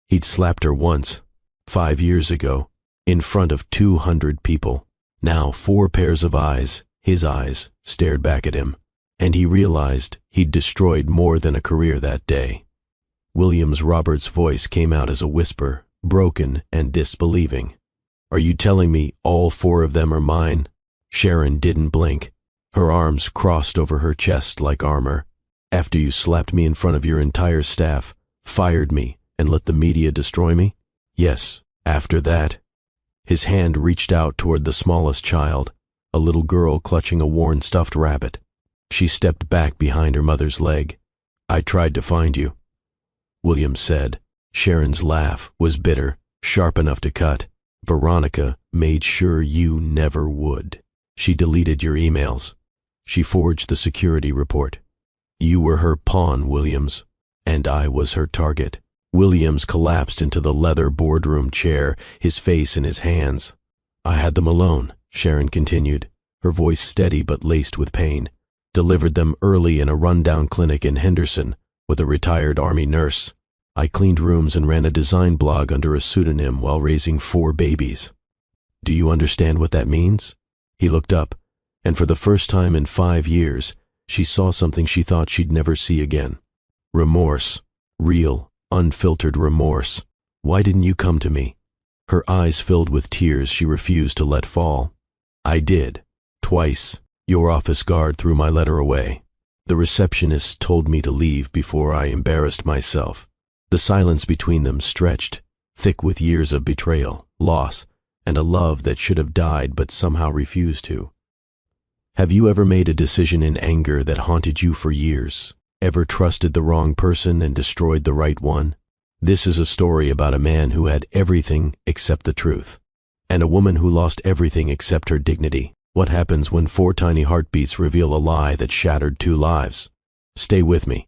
He'd slapped her once, 5 years ago, in front of 200 people. Now 4 pairs of eyes, his eyes, stared back at him, and he realized he'd destroyed more than a career that day. Williams Roberts' voice came out as a whisper, broken and disbelieving. "Are you telling me all 4 of them are mine?" Sharon didn't blink. Her arms crossed over her chest like armor. "After you slapped me in front of your entire staff, fired me, and let the media destroy me?" "Yes, after that." His hand reached out toward the smallest child, a little girl clutching a worn stuffed rabbit. She stepped back behind her mother's leg. "I tried to find you," Williams said. Sharon's laugh was bitter, sharp enough to cut. "Veronica made sure you never would. She deleted your emails. She forged the security report. You were her pawn, Williams, and I was her target." Williams collapsed into the leather boardroom chair, his face in his hands. "I had them alone," Sharon continued, her voice steady but laced with pain. "Delivered them early in a rundown clinic in Henderson with a retired Army nurse. I cleaned rooms and ran a design blog under a pseudonym while raising 4 babies. Do you understand what that means?" He looked up, and for the first time in 5 years, she saw something she thought she'd never see again. Remorse. Real, unfiltered remorse. "Why didn't you come to me?" Her eyes filled with tears she refused to let fall. "I did. Twice. Your office guard threw my letter away. The receptionist told me to leave before I embarrassed myself." The silence between them stretched, thick with years of betrayal, loss, and a love that should have died but somehow refused to. Have you ever made a decision in anger that haunted you for years? Ever trusted the wrong person and destroyed the right one? This is a story about a man who had everything except the truth, and a woman who lost everything except her dignity. What happens when 4 tiny heartbeats reveal a lie that shattered 2 lives? Stay with me,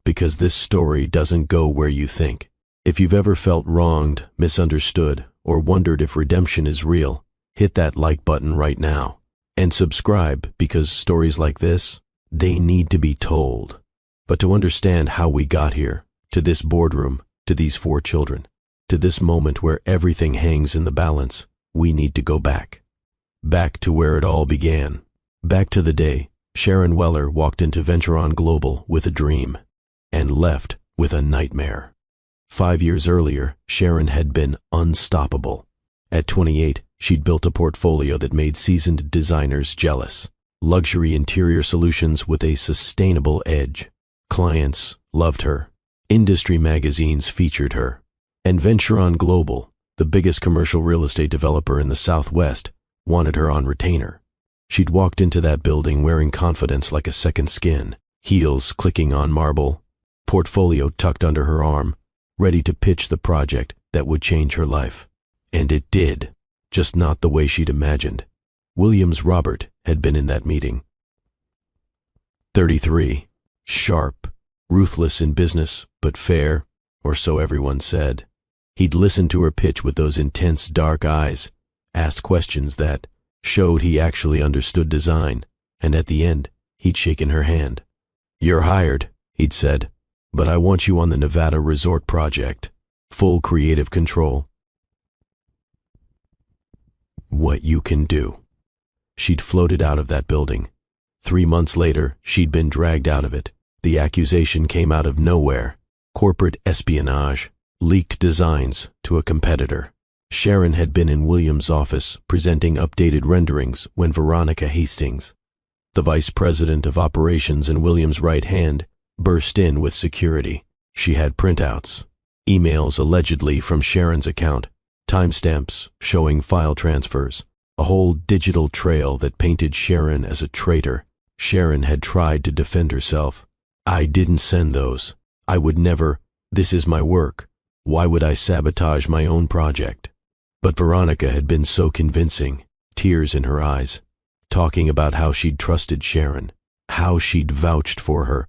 because this story doesn't go where you think. If you've ever felt wronged, misunderstood, or wondered if redemption is real, hit that like button right now. And subscribe, because stories like this, they need to be told. But to understand how we got here, to this boardroom, to these 4 children, to this moment where everything hangs in the balance, we need to go back. Back to where it all began. Back to the day Sharon Weller walked into Venturon Global with a dream, and left with a nightmare. 5 years earlier, Sharon had been unstoppable. At 28, she'd built a portfolio that made seasoned designers jealous. Luxury interior solutions with a sustainable edge. Clients loved her. Industry magazines featured her. And Venturon Global, the biggest commercial real estate developer in the Southwest, wanted her on retainer. She'd walked into that building wearing confidence like a second skin, heels clicking on marble, portfolio tucked under her arm, ready to pitch the project that would change her life. And it did, just not the way she'd imagined. Williams Robert had been in that meeting. 33, sharp, ruthless in business, but fair, or so everyone said. He'd listened to her pitch with those intense dark eyes, asked questions that showed he actually understood design, and at the end, he'd shaken her hand. "You're hired," he'd said, "but I want you on the Nevada resort project. Full creative control. What you can do." She'd floated out of that building. 3 months later, she'd been dragged out of it. The accusation came out of nowhere. Corporate espionage, leaked designs to a competitor. Sharon had been in Williams' office presenting updated renderings when Veronica Hastings, the vice president of operations and Williams' right hand, burst in with security. She had printouts, emails allegedly from Sharon's account, timestamps showing file transfers, a whole digital trail that painted Sharon as a traitor. Sharon had tried to defend herself. "I didn't send those. I would never. This is my work. Why would I sabotage my own project?" But Veronica had been so convincing, tears in her eyes, talking about how she'd trusted Sharon, how she'd vouched for her,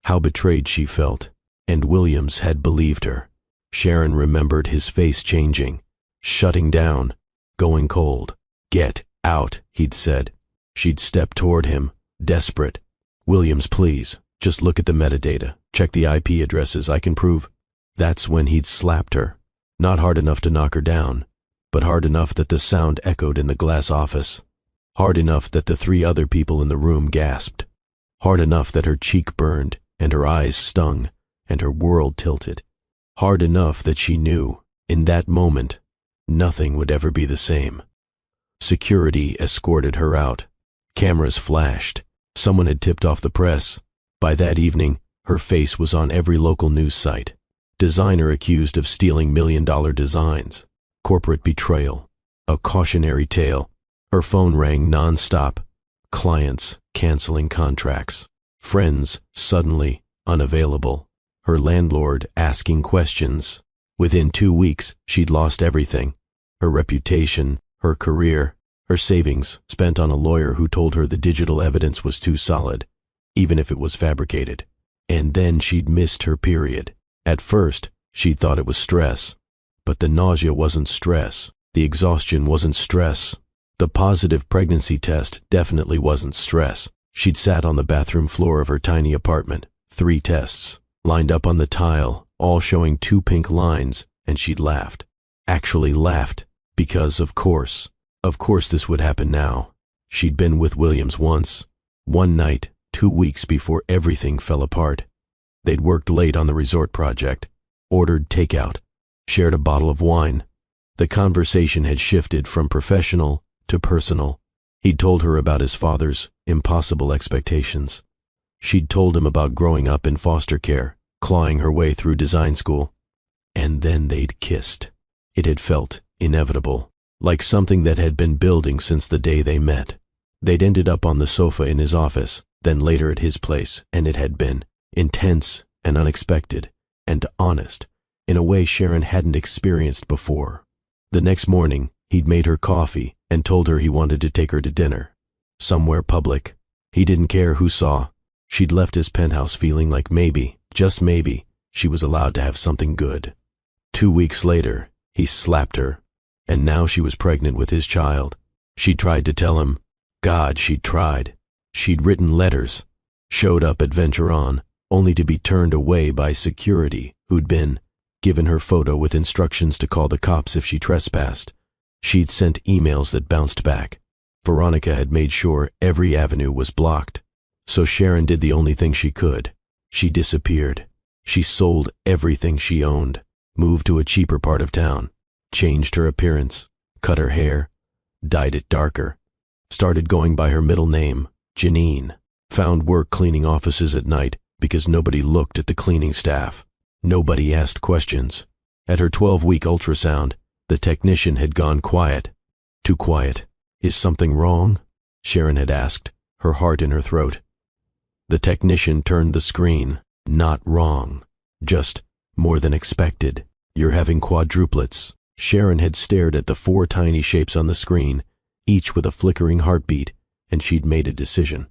how betrayed she felt, and Williams had believed her. Sharon remembered his face changing, shutting down, going cold. "Get out," he'd said. She'd stepped toward him, desperate. "Williams, please, just look at the metadata. Check the IP addresses. I can prove." That's when he'd slapped her. Not hard enough to knock her down, but hard enough that the sound echoed in the glass office. Hard enough that the 3 other people in the room gasped. Hard enough that her cheek burned, and her eyes stung, and her world tilted. Hard enough that she knew, in that moment, nothing would ever be the same. Security escorted her out. Cameras flashed. Someone had tipped off the press. By that evening, her face was on every local news site. Designer accused of stealing $1 million designs. Corporate betrayal. A cautionary tale. Her phone rang non-stop. Clients canceling contracts. Friends suddenly unavailable. Her landlord asking questions. Within 2 weeks, she'd lost everything. Her reputation, her career, her savings spent on a lawyer who told her the digital evidence was too solid, even if it was fabricated. And then she'd missed her period. At first, she'd thought it was stress. But the nausea wasn't stress. The exhaustion wasn't stress. The positive pregnancy test definitely wasn't stress. She'd sat on the bathroom floor of her tiny apartment, 3 tests, lined up on the tile, all showing 2 pink lines, and she'd laughed. Actually laughed, because of course this would happen now. She'd been with Williams once. One night, 2 weeks before everything fell apart. They'd worked late on the resort project, ordered takeout, shared a bottle of wine. The conversation had shifted from professional to personal. He'd told her about his father's impossible expectations. She'd told him about growing up in foster care, clawing her way through design school. And then they'd kissed. It had felt inevitable, like something that had been building since the day they met. They'd ended up on the sofa in his office, then later at his place, and it had been intense and unexpected and honest in a way Sharon hadn't experienced before. The next morning, he'd made her coffee and told her he wanted to take her to dinner. Somewhere public. He didn't care who saw. She'd left his penthouse feeling like maybe, just maybe, she was allowed to have something good. 2 weeks later, he slapped her, and now she was pregnant with his child. She tried to tell him. God, she'd tried. She'd written letters, showed up at Venture On, only to be turned away by security who'd been given her photo with instructions to call the cops if she trespassed. She'd sent emails that bounced back. Veronica had made sure every avenue was blocked. So Sharon did the only thing she could. She disappeared. She sold everything she owned, moved to a cheaper part of town, changed her appearance, cut her hair, dyed it darker, started going by her middle name, Janine, found work cleaning offices at night because nobody looked at the cleaning staff. Nobody asked questions. At her 12-week ultrasound, the technician had gone quiet. Too quiet. Is something wrong? Sharon had asked, her heart in her throat. The technician turned the screen. Not wrong. Just more than expected. You're having quadruplets. Sharon had stared at the 4 tiny shapes on the screen, each with a flickering heartbeat, and she'd made a decision.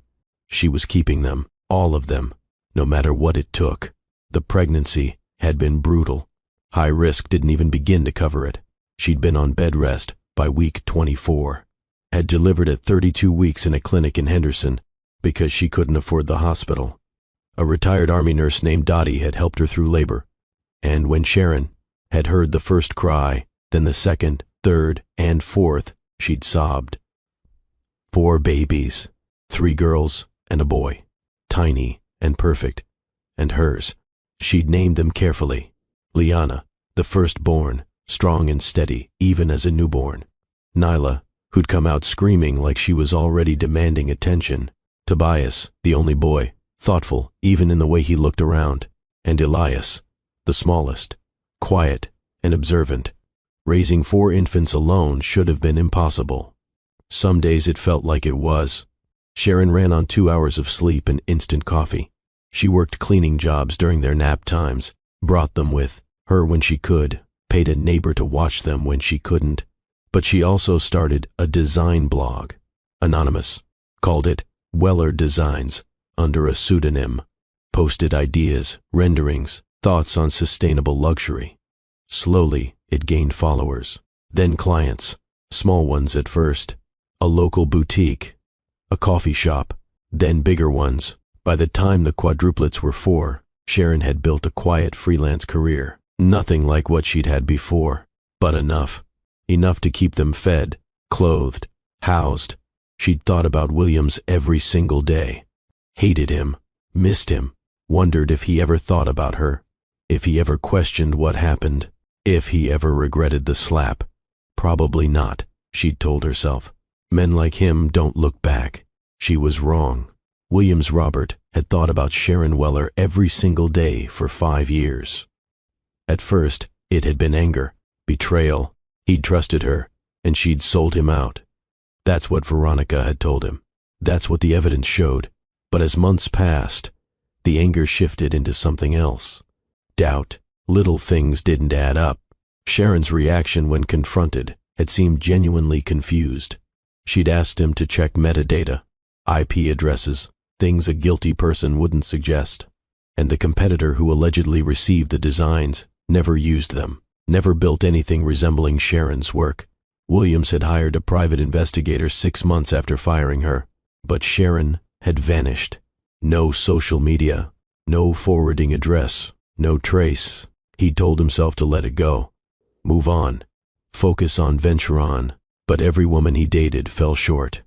She was keeping them, all of them, no matter what it took. The pregnancy had been brutal. High risk didn't even begin to cover it. She'd been on bed rest by week 24. Had delivered at 32 weeks in a clinic in Henderson because she couldn't afford the hospital. A retired Army nurse named Dottie had helped her through labor. And when Sharon had heard the first cry, then the second, third, and fourth, she'd sobbed. 4 babies, 3 girls and a boy, tiny and perfect, and hers. She'd named them carefully. Liana, the firstborn, strong and steady, even as a newborn. Nyla, who'd come out screaming like she was already demanding attention. Tobias, the only boy, thoughtful even in the way he looked around. And Elias, the smallest, quiet and observant. Raising 4 infants alone should have been impossible. Some days it felt like it was. Sharon ran on 2 hours of sleep and instant coffee. She worked cleaning jobs during their nap times, brought them with her when she could, paid a neighbor to watch them when she couldn't. But she also started a design blog, anonymous, called it Weller Designs, under a pseudonym, posted ideas, renderings, thoughts on sustainable luxury. Slowly, it gained followers, then clients, small ones at first, a local boutique, a coffee shop, then bigger ones. By the time the quadruplets were 4, Sharon had built a quiet freelance career. Nothing like what she'd had before, but enough. Enough to keep them fed, clothed, housed. She'd thought about Williams every single day. Hated him, missed him, wondered if he ever thought about her, if he ever questioned what happened, if he ever regretted the slap. Probably not, she'd told herself. Men like him don't look back. She was wrong. Williams Robert had thought about Sharon Weller every single day for 5 years. At first, it had been anger, betrayal. He'd trusted her, and she'd sold him out. That's what Veronica had told him. That's what the evidence showed. But as months passed, the anger shifted into something else. Doubt. Little things didn't add up. Sharon's reaction when confronted had seemed genuinely confused. She'd asked him to check metadata, IP addresses, things a guilty person wouldn't suggest. And the competitor who allegedly received the designs never used them, never built anything resembling Sharon's work. Williams had hired a private investigator 6 months after firing her, but Sharon had vanished. No social media, no forwarding address, no trace. He'd told himself to let it go. Move on. Focus on venture on. But every woman he dated fell short.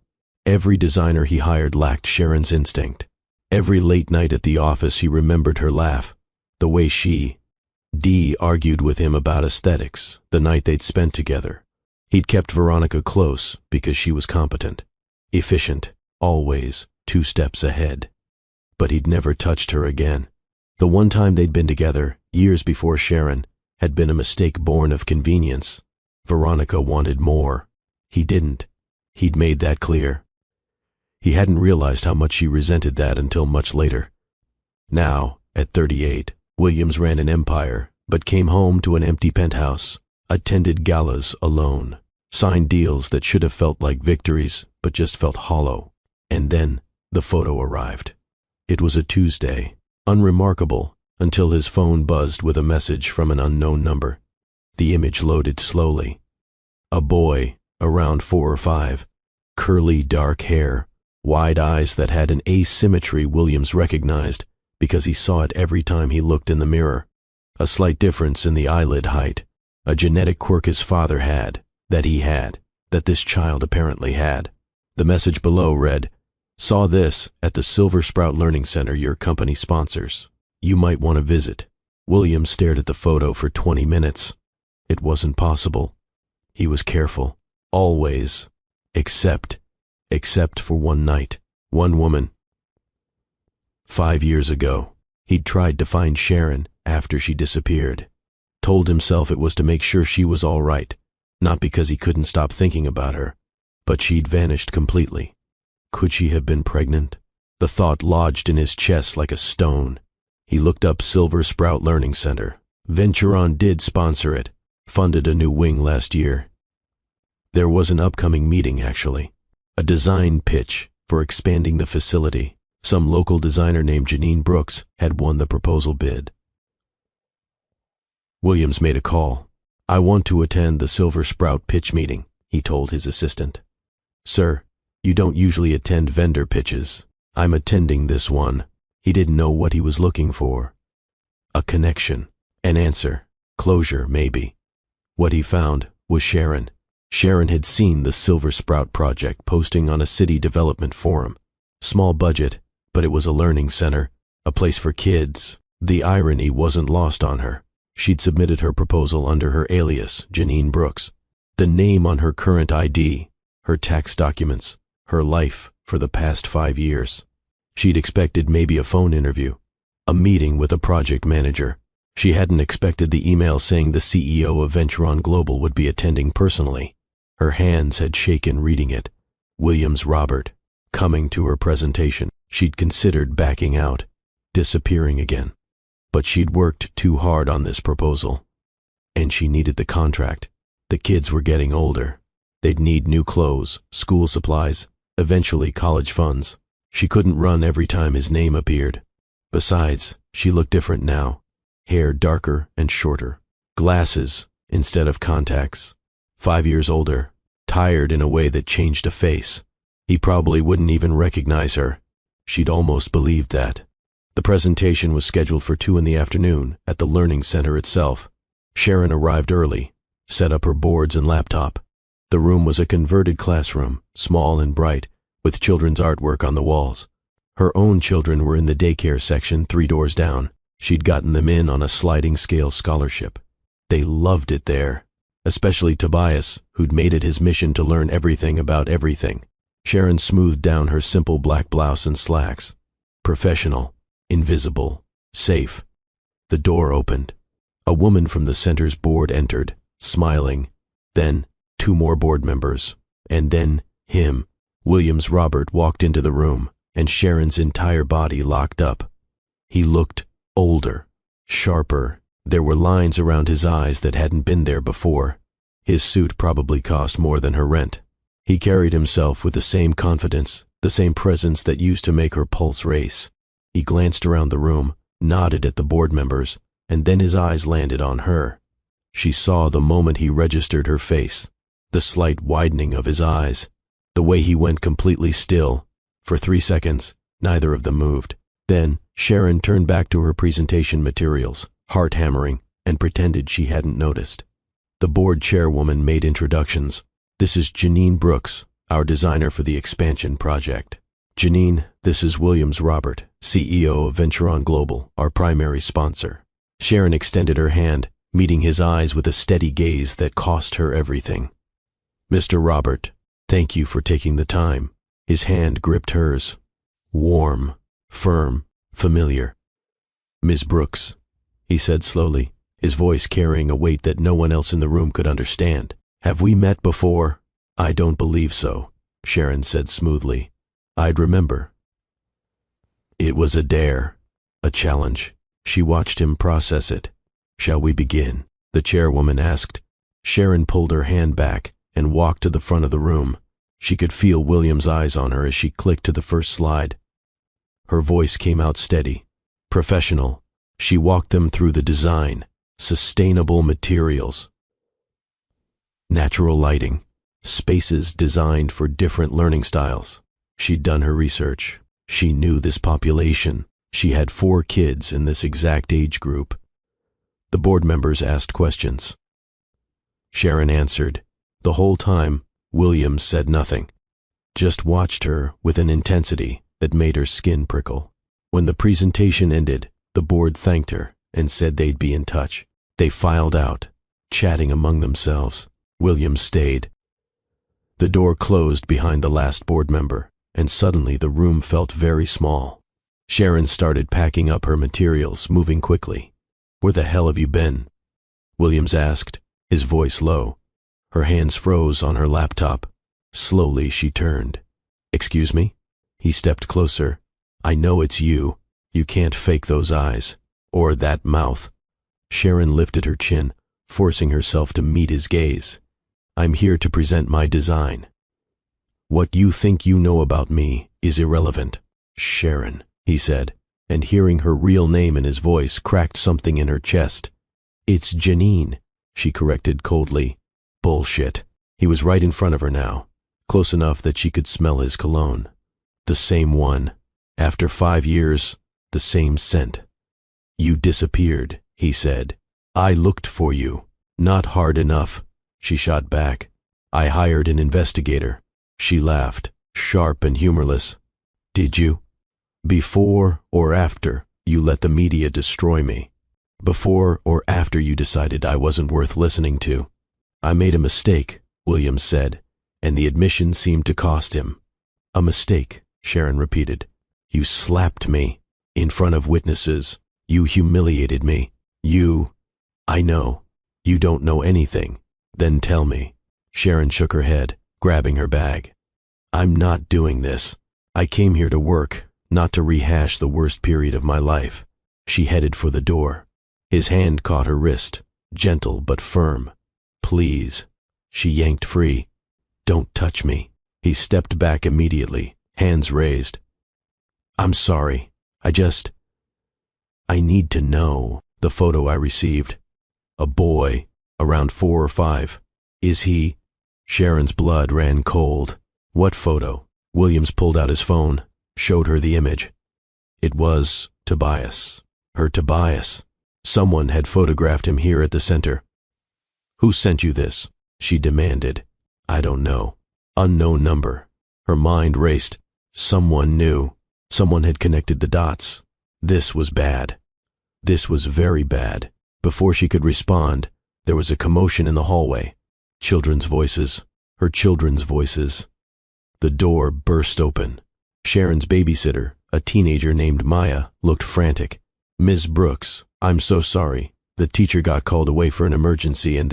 Every designer he hired lacked Sharon's instinct. Every late night at the office he remembered her laugh, the way Dee argued with him about aesthetics the night they'd spent together. He'd kept Veronica close because she was competent, efficient, always 2 steps ahead. But he'd never touched her again. The one time they'd been together, years before Sharon, had been a mistake born of convenience. Veronica wanted more. He didn't. He'd made that clear. He hadn't realized how much she resented that until much later. Now, at 38, Williams ran an empire, but came home to an empty penthouse, attended galas alone, signed deals that should have felt like victories, but just felt hollow. And then the photo arrived. It was a Tuesday, unremarkable, until his phone buzzed with a message from an unknown number. The image loaded slowly. A boy, around 4 or 5, curly dark hair, wide eyes that had an asymmetry Williams recognized because he saw it every time he looked in the mirror. A slight difference in the eyelid height, a genetic quirk his father had, that this child apparently had. The message below read, "Saw this at the Silver Sprout Learning Center your company sponsors. You might want to visit." Williams stared at the photo for 20 minutes. It wasn't possible. He was careful, always, except for one night, one woman. 5 years ago, he'd tried to find Sharon after she disappeared. Told himself it was to make sure she was all right, not because he couldn't stop thinking about her, but she'd vanished completely. Could she have been pregnant? The thought lodged in his chest like a stone. He looked up Silver Sprout Learning Center. Venture On did sponsor it, funded a new wing last year. There was an upcoming meeting, actually. A design pitch for expanding the facility. Some local designer named Janine Brooks had won the proposal bid. Williams made a call. "I want to attend the Silver Sprout pitch meeting," he told his assistant. "Sir, you don't usually attend vendor pitches. I'm attending this one." He didn't know what he was looking for. A connection, an answer, closure maybe. What he found was Sharon. Sharon had seen the Silver Sprout project posting on a city development forum. Small budget, but it was a learning center, a place for kids. The irony wasn't lost on her. She'd submitted her proposal under her alias, Janine Brooks. The name on her current ID, her tax documents, her life for the past 5 years. She'd expected maybe a phone interview, a meeting with a project manager. She hadn't expected the email saying the CEO of Venture On Global would be attending personally. Her hands had shaken reading it. Williams Robert, coming to her presentation. She'd considered backing out, disappearing again. But she'd worked too hard on this proposal. And she needed the contract. The kids were getting older. They'd need new clothes, school supplies, eventually college funds. She couldn't run every time his name appeared. Besides, she looked different now. Hair darker and shorter. Glasses instead of contacts. 5 years older. Tired in a way that changed a face. He probably wouldn't even recognize her. She'd almost believed that. The presentation was scheduled for 2 in the afternoon at the learning center itself. Sharon arrived early, set up her boards and laptop. The room was a converted classroom, small and bright, with children's artwork on the walls. Her own children were in the daycare section 3 doors down. She'd gotten them in on a sliding scale scholarship. They loved it there, especially Tobias, who'd made it his mission to learn everything about everything. Sharon smoothed down her simple black blouse and slacks. Professional, invisible, safe. The door opened. A woman from the center's board entered, smiling. Then 2 more board members, and then him. Williams Robert walked into the room, and Sharon's entire body locked up. He looked older, sharper. There were lines around his eyes that hadn't been there before. His suit probably cost more than her rent. He carried himself with the same confidence, the same presence that used to make her pulse race. He glanced around the room, nodded at the board members, and then his eyes landed on her. She saw the moment he registered her face, the slight widening of his eyes, the way he went completely still. For 3 seconds, neither of them moved. Then Sharon turned back to her presentation materials, heart-hammering, and pretended she hadn't noticed. The board chairwoman made introductions. This is Janine Brooks, our designer for the expansion project. Janine, this is Williams Robert, CEO of Venturon Global, our primary sponsor. Sharon extended her hand, meeting his eyes with a steady gaze that cost her everything. Mr. Robert, thank you for taking the time. His hand gripped hers. Warm, firm, familiar. Ms. Brooks, he said slowly, his voice carrying a weight that no one else in the room could understand. Have we met before? I don't believe so, Sharon said smoothly. I'd remember. It was a dare, a challenge. She watched him process it. Shall we begin? The chairwoman asked. Sharon pulled her hand back and walked to the front of the room. She could feel William's eyes on her as she clicked to the first slide. Her voice came out steady, professional. She walked them through the design, sustainable materials, natural lighting, spaces designed for different learning styles. She'd done her research. She knew this population. She had 4 kids in this exact age group. The board members asked questions. Sharon answered. The whole time, Williams said nothing, just watched her with an intensity that made her skin prickle. When the presentation ended, the board thanked her and said they'd be in touch. They filed out, chatting among themselves. Williams stayed. The door closed behind the last board member, and suddenly the room felt very small. Sharon started packing up her materials, moving quickly. Where the hell have you been? Williams asked, his voice low. Her hands froze on her laptop. Slowly she turned. Excuse me? He stepped closer. I know it's you. You can't fake those eyes. Or that mouth. Sharon lifted her chin, forcing herself to meet his gaze. I'm here to present my design. What you think you know about me is irrelevant. Sharon, he said, and hearing her real name in his voice cracked something in her chest. It's Janine, she corrected coldly. Bullshit. He was right in front of her now, close enough that she could smell his cologne. The same one. After 5 years, the same scent. You disappeared, he said. I looked for you. Not hard enough, she shot back. I hired an investigator. She laughed, sharp and humorless. Did you? Before or after you let the media destroy me? Before or after you decided I wasn't worth listening to? I made a mistake, Williams said, and the admission seemed to cost him. A mistake, Sharon repeated. You slapped me. In front of witnesses. You humiliated me. I know. You don't know anything. Then tell me. Sharon shook her head, grabbing her bag. I'm not doing this. I came here to work, not to rehash the worst period of my life. She headed for the door. His hand caught her wrist, gentle but firm. Please. She yanked free. Don't touch me. He stepped back immediately, hands raised. I'm sorry. I need to know. The photo I received. A boy, around 4 or 5. Is he? Sharon's blood ran cold. What photo? Williams pulled out his phone, showed her the image. It was Tobias. Her Tobias. Someone had photographed him here at the center. "Who sent you this?" she demanded. "I don't know." Unknown number. Her mind raced. Someone knew. Someone had connected the dots. This was bad. This was very bad. Before she could respond, there was a commotion in the hallway. Children's voices. Her children's voices. The door burst open. Sharon's babysitter, a teenager named Maya, looked frantic. "Ms. Brooks, I'm so sorry. The teacher got called away for an emergency and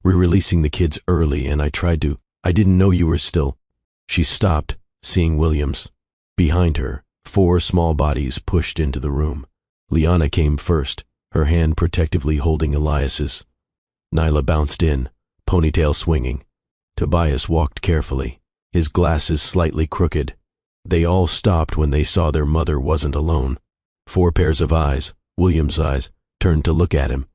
we're releasing the kids early and I didn't know you were still." She stopped, seeing Williams. Behind her, 4 small bodies pushed into the room. Liana came first, her hand protectively holding Elias's. Nyla bounced in, ponytail swinging. Tobias walked carefully, his glasses slightly crooked. They all stopped when they saw their mother wasn't alone. 4 pairs of eyes, William's eyes, turned to look at him.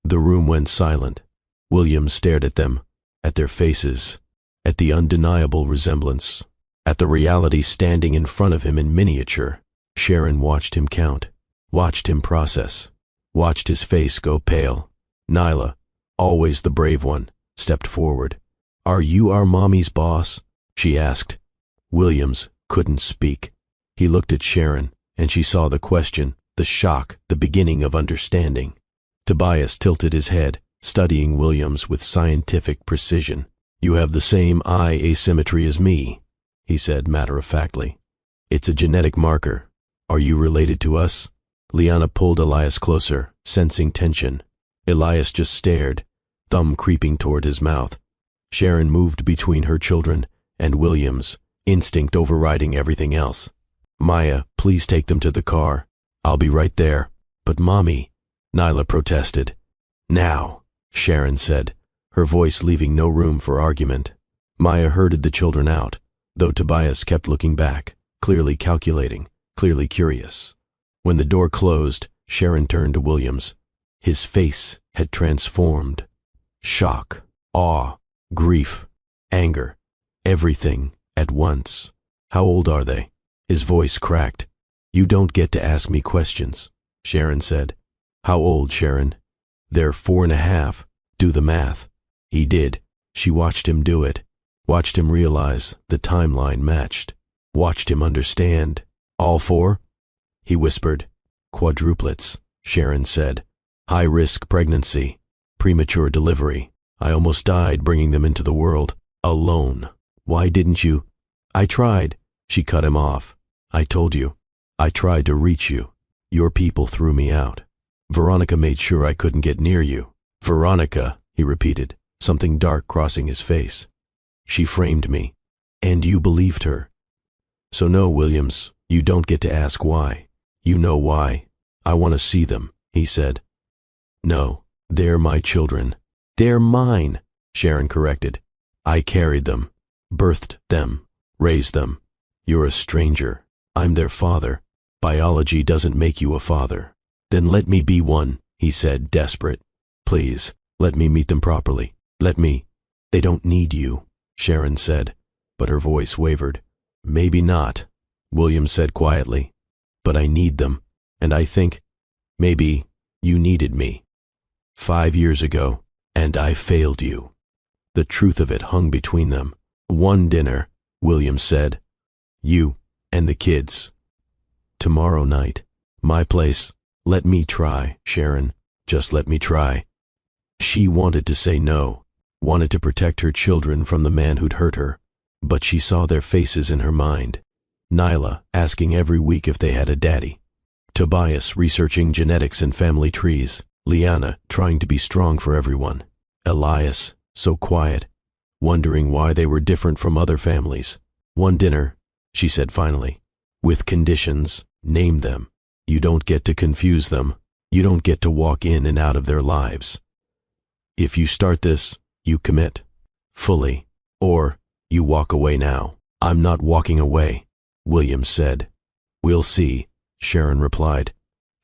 The room went silent. William stared at them, at their faces, at the undeniable resemblance, at the reality standing in front of him in miniature. Sharon watched him count, watched him process, watched his face go pale. Nyla, always the brave one, stepped forward. "Are you our mommy's boss?" she asked. Williams couldn't speak. He looked at Sharon, and she saw the question, the shock, the beginning of understanding. Tobias tilted his head, studying Williams with scientific precision. "You have the same eye asymmetry as me," he said matter-of-factly. "It's a genetic marker. Are you related to us?" Liana pulled Elias closer, sensing tension. Elias just stared, thumb creeping toward his mouth. Sharon moved between her children and Williams, instinct overriding everything else. "Maya, please take them to the car. I'll be right there." "But Mommy," Nyla protested. "Now," Sharon said, her voice leaving no room for argument. Maya herded the children out, though Tobias kept looking back, clearly calculating, clearly curious. When the door closed, Sharon turned to Williams. His face had transformed. Shock, awe, grief, anger, everything at once. "How old are they?" His voice cracked. "You don't get to ask me questions," Sharon said. "How old, Sharon?" "They're 4.5. Do the math." He did. She watched him do it, watched him realize the timeline matched, watched him understand. "All 4? He whispered. "Quadruplets," Sharon said. "High-risk pregnancy, premature delivery. I almost died bringing them into the world, alone. Why didn't you?" "I tried," she cut him off. "I told you. I tried to reach you. Your people threw me out. Veronica made sure I couldn't get near you." "Veronica," he repeated, something dark crossing his face. "She framed me. And you believed her." "So no, Williams, you don't get to ask why. You know why. I want to see them," he said. "No, they're my children." "They're mine," Sharon corrected. "I carried them, birthed them, raised them. You're a stranger. I'm their father. Biology doesn't make you a father." "Then let me be one," he said, desperate. "Please, let me meet them properly. Let me." "They don't need you," Sharon said, but her voice wavered. "Maybe not," William said quietly. "But I need them, and I think, maybe, you needed me. 5 years ago, and I failed you." The truth of it hung between them. "One dinner," William said. "You and the kids. Tomorrow night. My place. Let me try, Sharon. Just let me try." She wanted to say no, wanted to protect her children from the man who'd hurt her, but she saw their faces in her mind. Nyla asking every week if they had a daddy. Tobias researching genetics and family trees. Liana trying to be strong for everyone. Elias, so quiet, wondering why they were different from other families. "One dinner," she said finally. "With conditions, name them. You don't get to confuse them. You don't get to walk in and out of their lives. If you start this, you commit. Fully. Or, you walk away now." "I'm not walking away," William said. "We'll see," Sharon replied.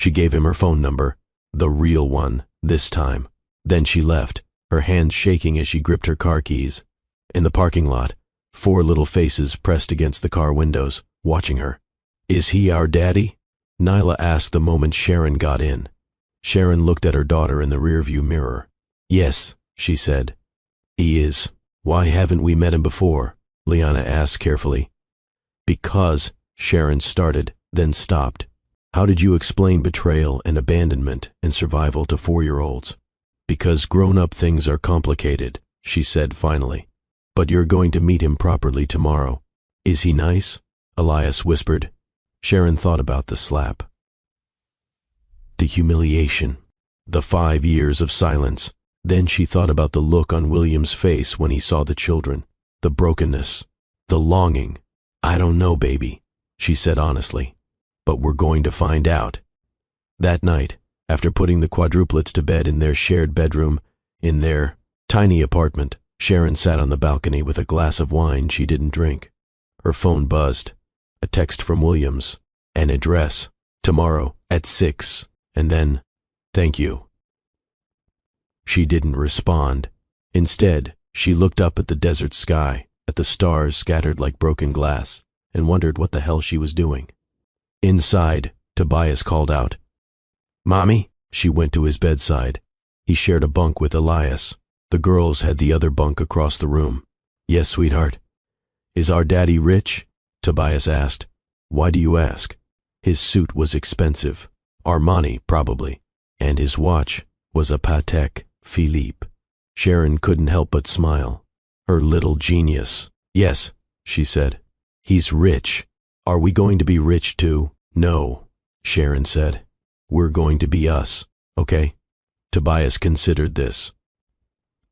She gave him her phone number, the real one, this time. Then she left, her hands shaking as she gripped her car keys. In the parking lot, 4 little faces pressed against the car windows, watching her. "Is he our daddy?" Nyla asked the moment Sharon got in. Sharon looked at her daughter in the rearview mirror. Yes, she said. He is. Why haven't we met him before? Liana asked carefully. Because, Sharon started, then stopped. How did you explain betrayal and abandonment and survival to 4-year-olds? Because grown-up things are complicated, she said finally. But you're going to meet him properly tomorrow. Is he nice? Elias whispered. Sharon thought about the slap. The humiliation. The 5 years of silence. Then she thought about the look on William's face when he saw the children. The brokenness. The longing. I don't know, baby, she said honestly. But we're going to find out. That night, after putting the quadruplets to bed in their shared bedroom, in their tiny apartment, Sharon sat on the balcony with a glass of wine she didn't drink. Her phone buzzed. A text from Williams. An address. Tomorrow at 6. And then, thank you. She didn't respond. Instead, she looked up at the desert sky, at the stars scattered like broken glass, and wondered what the hell she was doing. Inside, Tobias called out. Mommy? She went to his bedside. He shared a bunk with Elias. The girls had the other bunk across the room. Yes, sweetheart. Is our daddy rich? Tobias asked. Why do you ask? His suit was expensive. Armani, probably. And his watch was a Patek Philippe. Sharon couldn't help but smile. Her little genius. Yes, she said. He's rich. Are we going to be rich too? No, Sharon said. We're going to be us, okay? Tobias considered this.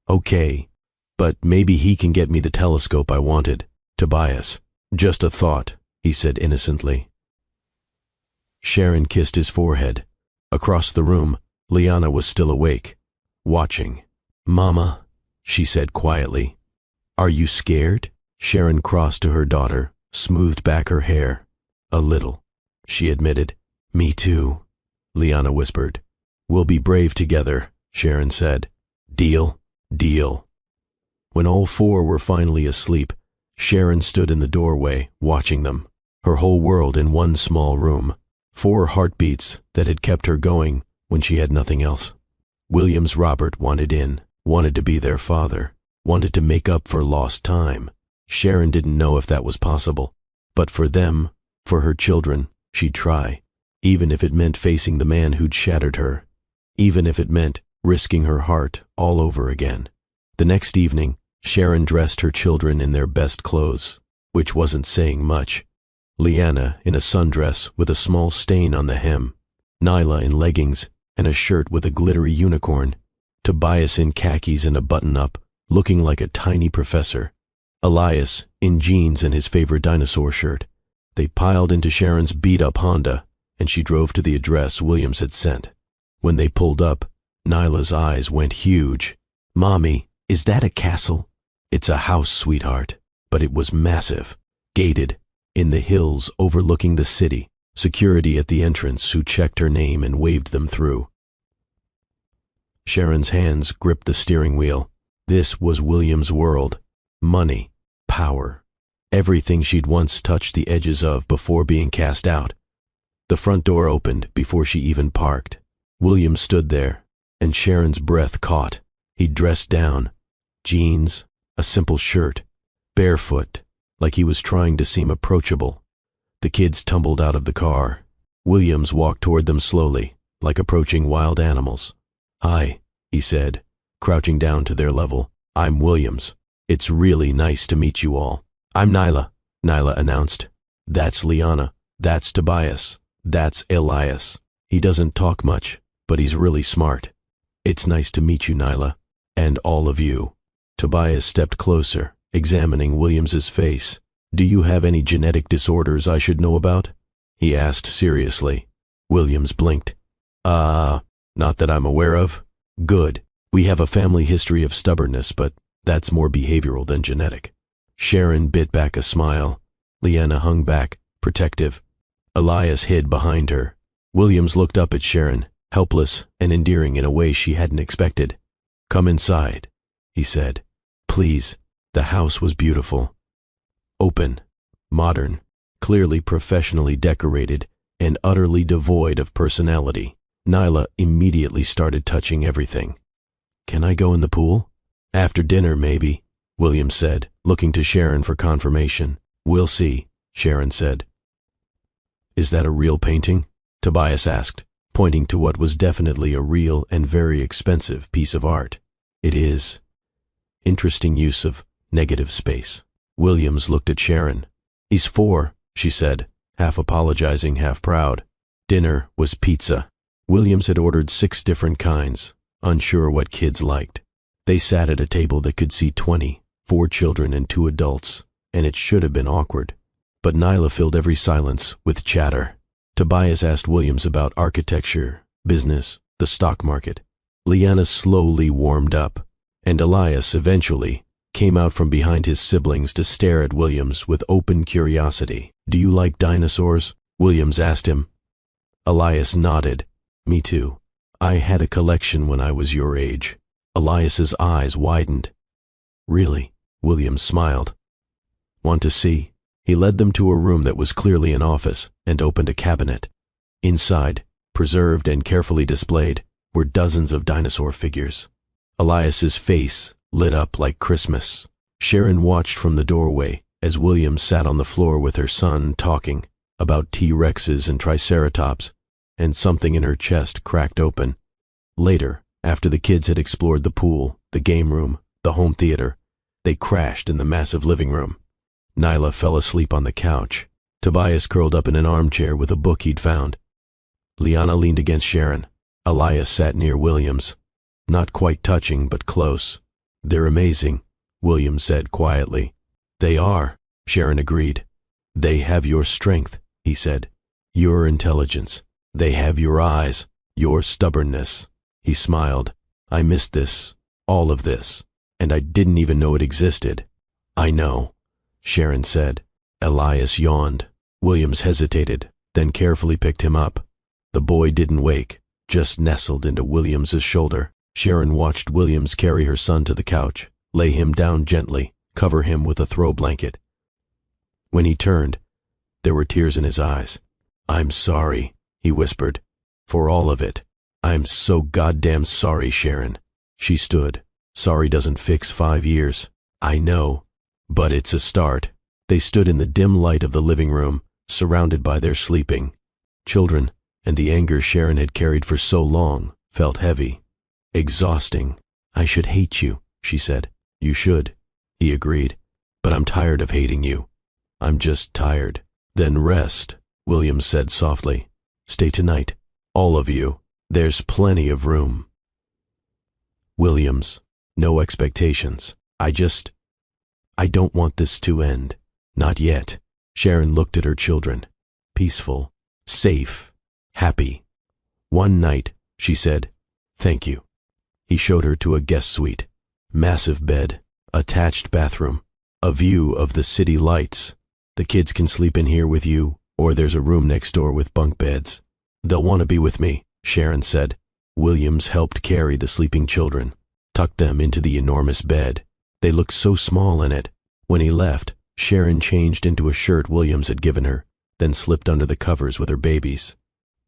Okay, but maybe he can get me the telescope I wanted. Tobias, just a thought, he said innocently. Sharon kissed his forehead. Across the room, Liana was still awake, watching. Mama, she said quietly. Are you scared? Sharon crossed to her daughter, smoothed back her hair. A little, she admitted. Me too, Liana whispered. We'll be brave together, Sharon said. Deal? Deal. When all 4 were finally asleep, Sharon stood in the doorway, watching them, her whole world in one small room. 4 heartbeats that had kept her going when she had nothing else. Williams Robert wanted in, wanted to be their father, wanted to make up for lost time. Sharon didn't know if that was possible, but for them, for her children, she'd try, even if it meant facing the man who'd shattered her, even if it meant risking her heart all over again. The next evening, Sharon dressed her children in their best clothes, which wasn't saying much. Liana in a sundress with a small stain on the hem, Nyla in leggings and a shirt with a glittery unicorn, Tobias in khakis and a button-up, looking like a tiny professor, Elias in jeans and his favorite dinosaur shirt. They piled into Sharon's beat-up Honda, and she drove to the address Williams had sent. When they pulled up, Nyla's eyes went huge. Mommy, is that a castle? It's a house, sweetheart, but it was massive, gated, in the hills overlooking the city, security at the entrance who checked her name and waved them through. Sharon's hands gripped the steering wheel. This was William's world. Money, power, everything she'd once touched the edges of before being cast out. The front door opened before she even parked. William stood there, and Sharon's breath caught. He'd dressed down, jeans, a simple shirt, barefoot, like he was trying to seem approachable. The kids tumbled out of the car. Williams walked toward them slowly, like approaching wild animals. Hi, he said, crouching down to their level. I'm Williams. It's really nice to meet you all. I'm Nyla, Nyla announced. That's Liana. That's Tobias. That's Elias. He doesn't talk much, but he's really smart. It's nice to meet you, Nyla, and all of you. Tobias stepped closer, examining Williams's face. Do you have any genetic disorders I should know about? He asked seriously. Williams blinked. Not that I'm aware of. Good. We have a family history of stubbornness, but that's more behavioral than genetic. Sharon bit back a smile. Liana hung back, protective. Elias hid behind her. Williams looked up at Sharon, helpless and endearing in a way she hadn't expected. Come inside, he said. Please. The house was beautiful. Open, modern, clearly professionally decorated, and utterly devoid of personality. Nyla immediately started touching everything. "Can I go in the pool?" "After dinner, maybe," William said, looking to Sharon for confirmation. "We'll see," Sharon said. "Is that a real painting?" Tobias asked, pointing to what was definitely a real and very expensive piece of art. "It is." Interesting use of negative space. Williams looked at Sharon. "He's 4, she said, half apologizing, half proud. Dinner was pizza. Williams had ordered 6 different kinds, unsure what kids liked. They sat at a table that could seat 20, 4 children and 2 adults, and it should have been awkward. But Nyla filled every silence with chatter. Tobias asked Williams about architecture, business, the stock market. Liana slowly warmed up, and Elias eventually came out from behind his siblings to stare at Williams with open curiosity. "Do you like dinosaurs?" Williams asked him. Elias nodded. "Me too. I had a collection when I was your age." Elias's eyes widened. "Really?" Williams smiled. "Want to see?" He led them to a room that was clearly an office and opened a cabinet. Inside, preserved and carefully displayed, were dozens of dinosaur figures. Elias's face lit up like Christmas. Sharon watched from the doorway as Williams sat on the floor with her son talking about T-Rexes and Triceratops, and something in her chest cracked open. Later, after the kids had explored the pool, the game room, the home theater, they crashed in the massive living room. Nyla fell asleep on the couch. Tobias curled up in an armchair with a book he'd found. Liana leaned against Sharon. Elias sat near Williams, not quite touching but close. "They're amazing," Williams said quietly. "They are," Sharon agreed. "They have your strength," he said, "your intelligence. They have your eyes, your stubbornness." He smiled. "I missed this, all of this, and I didn't even know it existed." "I know," Sharon said. Elias yawned. Williams hesitated, then carefully picked him up. The boy didn't wake, just nestled into Williams's shoulder. Sharon watched Williams carry her son to the couch, lay him down gently, cover him with a throw blanket. When he turned, there were tears in his eyes. "I'm sorry," he whispered, "for all of it. I'm so goddamn sorry, Sharon." She stood. "Sorry doesn't fix 5 years." "I know, but it's a start." They stood in the dim light of the living room, surrounded by their sleeping children, and the anger Sharon had carried for so long felt heavy, exhausting. "I should hate you," she said. "You should," he agreed, "but I'm tired of hating you. I'm just tired." "Then rest," Williams said softly. "Stay tonight, all of you. There's plenty of room." Williams, no expectations. I don't want this to end. Not yet." Sharon looked at her children. Peaceful, safe, happy. "One night," she said. "Thank you." He showed her to a guest suite. Massive bed, attached bathroom, a view of the city lights. "The kids can sleep in here with you, or there's a room next door with bunk beds." "They'll want to be with me," Sharon said. Williams helped carry the sleeping children, tucked them into the enormous bed. They looked so small in it. When he left, Sharon changed into a shirt Williams had given her, then slipped under the covers with her babies.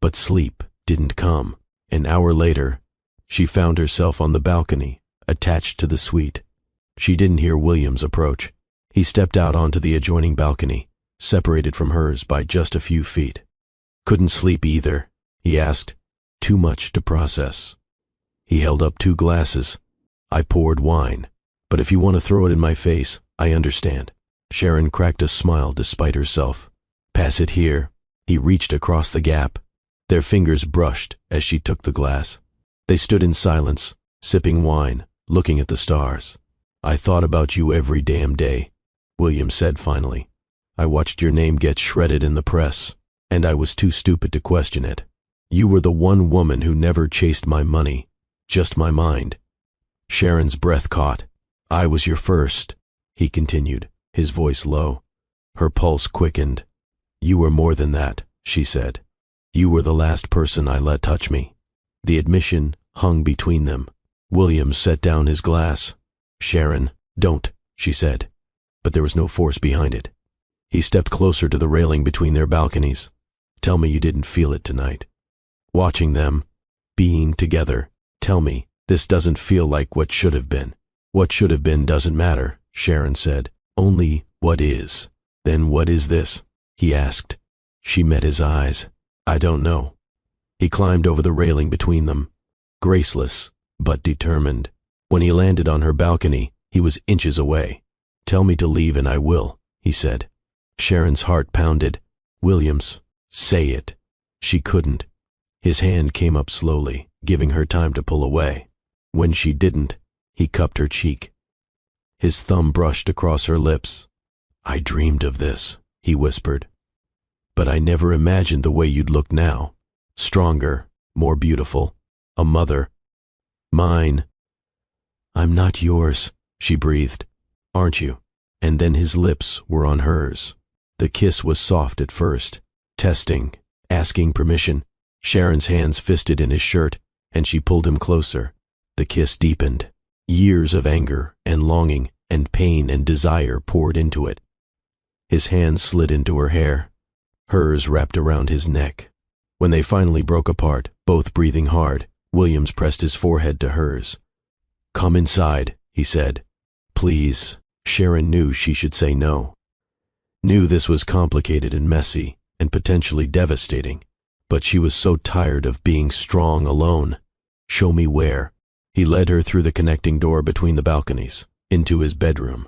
But sleep didn't come. An hour later, she found herself on the balcony, attached to the suite. She didn't hear Williams approach. He stepped out onto the adjoining balcony, separated from hers by just a few feet. "Couldn't sleep either?" he asked. "Too much to process." He held up 2 glasses. "I poured wine, but if you want to throw it in my face, I understand." Sharon cracked a smile despite herself. "Pass it here." He reached across the gap. Their fingers brushed as she took the glass. They stood in silence, sipping wine, looking at the stars. "I thought about you every damn day," William said finally. "I watched your name get shredded in the press, and I was too stupid to question it. You were the one woman who never chased my money, just my mind." Sharon's breath caught. "I was your first," he continued, his voice low. Her pulse quickened. "You were more than that," she said. "You were the last person I let touch me." The admission hung between them. Williams set down his glass. "Sharon, don't," she said, but there was no force behind it. He stepped closer to the railing between their balconies. "Tell me you didn't feel it tonight." Watching them, being together. Tell me, this doesn't feel like what should have been. What should have been doesn't matter, Sharon said. Only what is. Then what is this? He asked. She met his eyes. I don't know. He climbed over the railing between them, graceless but determined. When he landed on her balcony, he was inches away. Tell me to leave and I will, he said. Sharon's heart pounded. Williams, say it. She couldn't. His hand came up slowly, giving her time to pull away. When she didn't, he cupped her cheek. His thumb brushed across her lips. I dreamed of this, he whispered. But I never imagined the way you'd look now. Stronger, more beautiful. A mother. Mine. I'm not yours, she breathed. Aren't you? And then his lips were on hers. The kiss was soft at first, testing, asking permission. Sharon's hands fisted in his shirt, and she pulled him closer. The kiss deepened. Years of anger and longing and pain and desire poured into it. His hands slid into her hair. Hers wrapped around his neck. When they finally broke apart, both breathing hard, Williams pressed his forehead to hers. Come inside, he said. Please. Sharon knew she should say no. Knew this was complicated and messy and potentially devastating, but she was so tired of being strong alone. Show me where. He led her through the connecting door between the balconies, into his bedroom.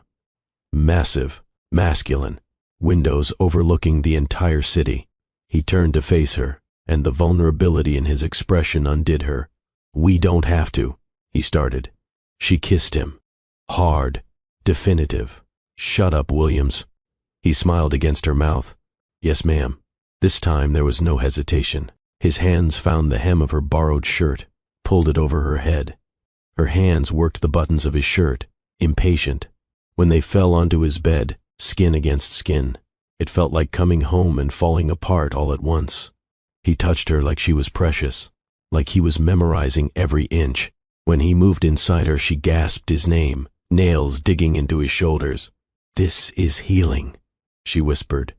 Massive, masculine, windows overlooking the entire city. He turned to face her, and the vulnerability in his expression undid her. We don't have to, he started. She kissed him. Hard, definitive. Shut up, Williams. He smiled against her mouth. Yes, ma'am. This time there was no hesitation. His hands found the hem of her borrowed shirt, pulled it over her head. Her hands worked the buttons of his shirt, impatient. When they fell onto his bed, skin against skin, it felt like coming home and falling apart all at once. He touched her like she was precious, like he was memorizing every inch. When he moved inside her, she gasped his name, nails digging into his shoulders. This is healing, she whispered.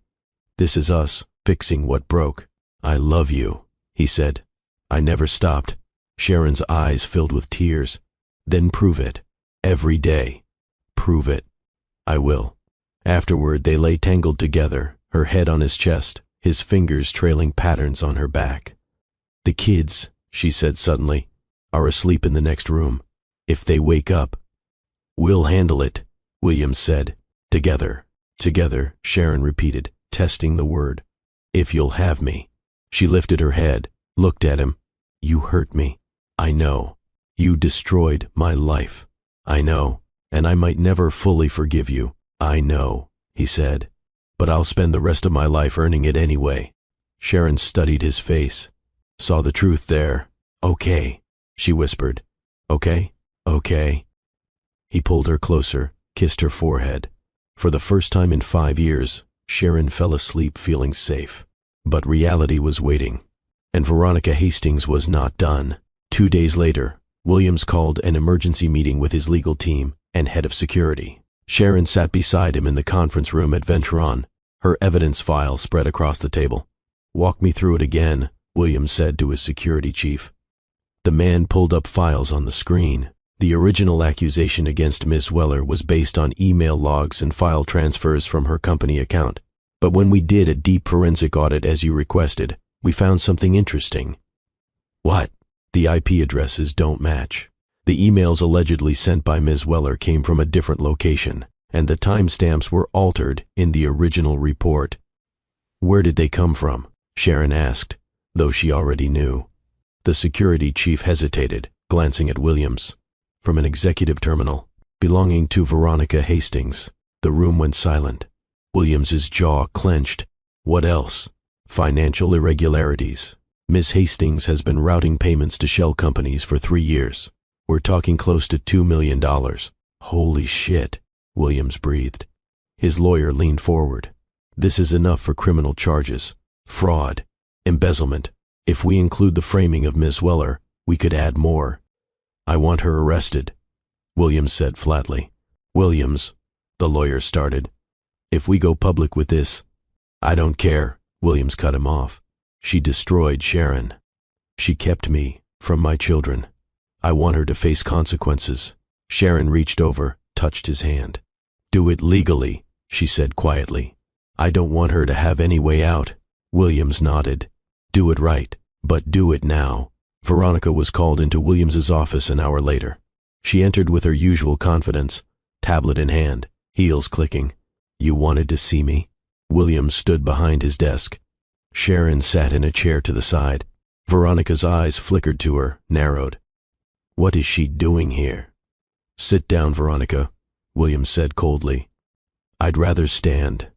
This is us fixing what broke. I love you, he said. I never stopped. Sharon's eyes filled with tears. Then prove it. Every day. Prove it. I will. Afterward, they lay tangled together, her head on his chest, his fingers trailing patterns on her back. The kids, she said suddenly, are asleep in the next room. If they wake up, we'll handle it, Williams said. Together, together, Sharon repeated, testing the word. If you'll have me. She lifted her head, looked at him. You hurt me. I know. You destroyed my life. I know. And I might never fully forgive you. I know, he said. But I'll spend the rest of my life earning it anyway. Sharon studied his face, saw the truth there. Okay, she whispered. Okay, okay. He pulled her closer, kissed her forehead. For the first time in 5 years, Sharon fell asleep feeling safe. But reality was waiting. And Veronica Hastings was not done. 2 days later, Williams called an emergency meeting with his legal team and head of security. Sharon sat beside him in the conference room at Ventron, her evidence file spread across the table. Walk me through it again, Williams said to his security chief. The man pulled up files on the screen. The original accusation against Ms. Weller was based on email logs and file transfers from her company account. But when we did a deep forensic audit as you requested, we found something interesting. What? The IP addresses don't match. The emails allegedly sent by Ms. Weller came from a different location, and the timestamps were altered in the original report. Where did they come from? Sharon asked, though she already knew. The security chief hesitated, glancing at Williams. From an executive terminal, belonging to Veronica Hastings. The room went silent. Williams's jaw clenched. What else? Financial irregularities. Ms. Hastings has been routing payments to shell companies for 3 years. We're talking close to $2 million. Holy shit, Williams breathed. His lawyer leaned forward. This is enough for criminal charges. Fraud. Embezzlement. If we include the framing of Ms. Weller, we could add more. I want her arrested, Williams said flatly. Williams, the lawyer started. If we go public with this, I don't care, Williams cut him off. She destroyed Sharon. She kept me, From my children. I want her to face consequences. Sharon reached over, touched his hand. Do it legally, she said quietly. I don't want her to have any way out. Williams nodded. Do it right, but do it now. Veronica was called into Williams's office an hour later. She entered with her usual confidence, tablet in hand, heels clicking. You wanted to see me? Williams stood behind his desk. Sharon sat in a chair to the side. Veronica's eyes flickered to her, narrowed. What is she doing here? Sit down, Veronica, Williams said coldly. I'd rather stand.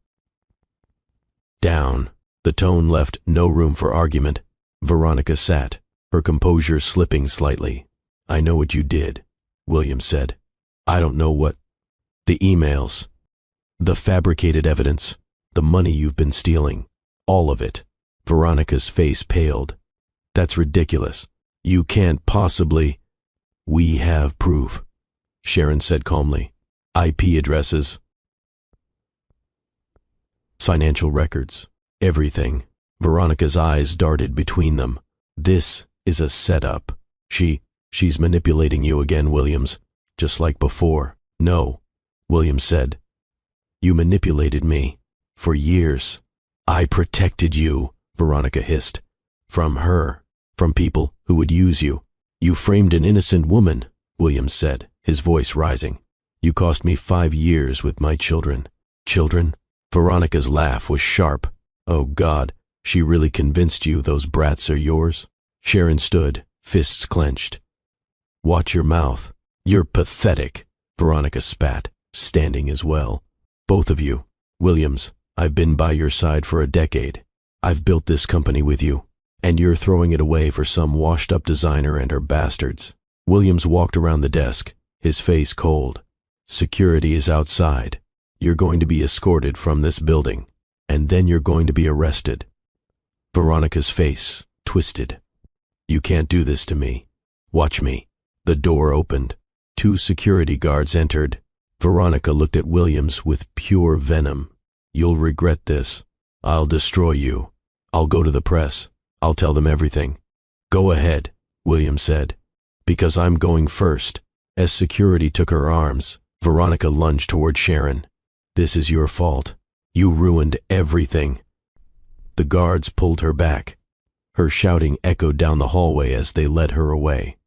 Down. The tone left no room for argument. Veronica sat, her composure slipping slightly. I know what you did, Williams said. I don't know what. The emails. The fabricated evidence. The money you've been stealing. All of it. Veronica's face paled. That's ridiculous. You can't possibly. We have proof, Sharon said calmly. IP addresses. Financial records. Everything. Veronica's eyes darted between them. This is a setup. She's manipulating you again, Williams. Just like before. No, Williams said. You manipulated me. For years. I protected you, Veronica hissed. From her. From people who would use you. You framed an innocent woman, Williams said, his voice rising. You cost me 5 years with my children. Children? Veronica's laugh was sharp. Oh God, she really convinced you those brats are yours? Sharon stood, fists clenched. Watch your mouth. You're pathetic, Veronica spat, standing as well. Both of you. Williams, I've been by your side for a decade. I've built this company with you, and you're throwing it away for some washed-up designer and her bastards. Williams walked around the desk, his face cold. Security is outside. You're going to be escorted from this building, and then you're going to be arrested. Veronica's face twisted. You can't do this to me. Watch me. The door opened. 2 security guards entered. Veronica looked at Williams with pure venom. You'll regret this. I'll destroy you. I'll go to the press. I'll tell them everything. Go ahead, Williams said. Because I'm going first. As security took her arms, Veronica lunged toward Sharon. This is your fault. You ruined everything. The guards pulled her back. Her shouting echoed down the hallway as they led her away.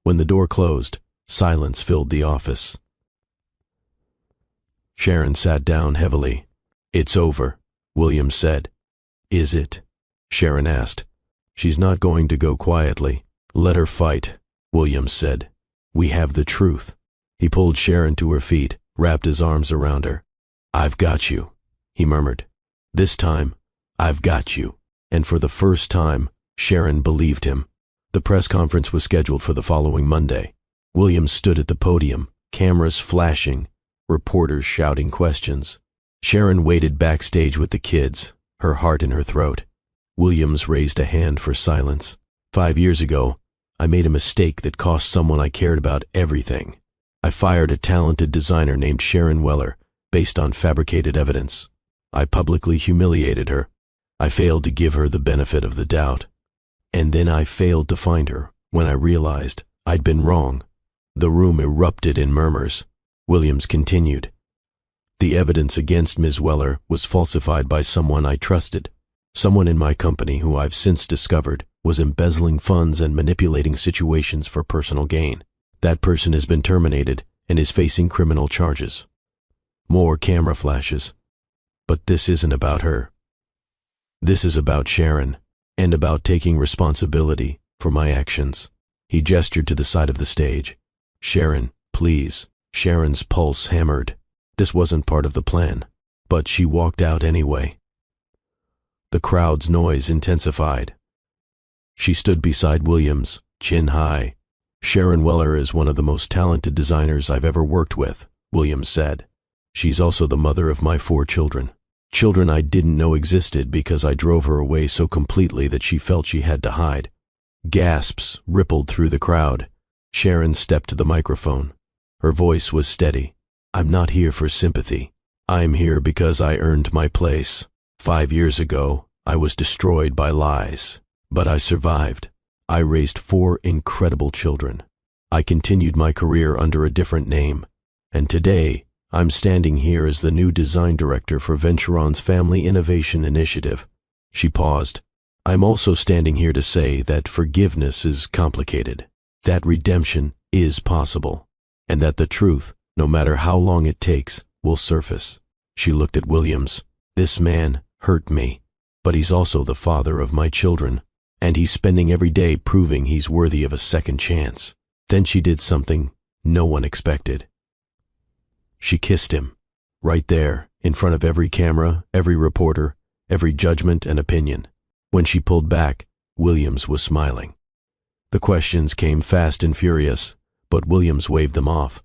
When the door closed, silence filled the office. Sharon sat down heavily. It's over, Williams said. Is it? Sharon asked. She's not going to go quietly. Let her fight, Williams said. We have the truth. He pulled Sharon to her feet, wrapped his arms around her. I've got you, he murmured. This time, I've got you. And for the first time, Sharon believed him. The press conference was scheduled for the following Monday. Williams stood at the podium, cameras flashing, reporters shouting questions. Sharon waited backstage with the kids, her heart in her throat. Williams raised a hand for silence. 5 years ago, I made a mistake that cost someone I cared about everything. I fired a talented designer named Sharon Weller based on fabricated evidence. I publicly humiliated her. I failed to give her the benefit of the doubt. And then I failed to find her when I realized I'd been wrong. The room erupted in murmurs. Williams continued. The evidence against Ms. Weller was falsified by someone I trusted. Someone in my company who I've since discovered was embezzling funds and manipulating situations for personal gain. That person has been terminated and is facing criminal charges. More camera flashes. But this isn't about her. This is about Sharon, and about taking responsibility for my actions. He gestured to the side of the stage. Sharon, please. Sharon's pulse hammered. This wasn't part of the plan, but she walked out anyway. The crowd's noise intensified. She stood beside Williams, chin high. Sharon Weller is one of the most talented designers I've ever worked with, Williams said. She's also the mother of my 4 children. Children I didn't know existed because I drove her away so completely that she felt she had to hide. Gasps rippled through the crowd. Sharon stepped to the microphone. Her voice was steady. I'm not here for sympathy. I'm here because I earned my place. 5 years ago, I was destroyed by lies. But I survived. I raised 4 incredible children. I continued my career under a different name, and today I'm standing here as the new design director for Venturon's Family Innovation Initiative. She paused. I'm also standing here to say that forgiveness is complicated, that redemption is possible, and that the truth, no matter how long it takes, will surface. She looked at Williams. This man hurt me, but he's also the father of my children, and he's spending every day proving he's worthy of a second chance. Then she did something no one expected. She kissed him, right there, in front of every camera, every reporter, every judgment and opinion. When she pulled back, Williams was smiling. The questions came fast and furious, but Williams waved them off.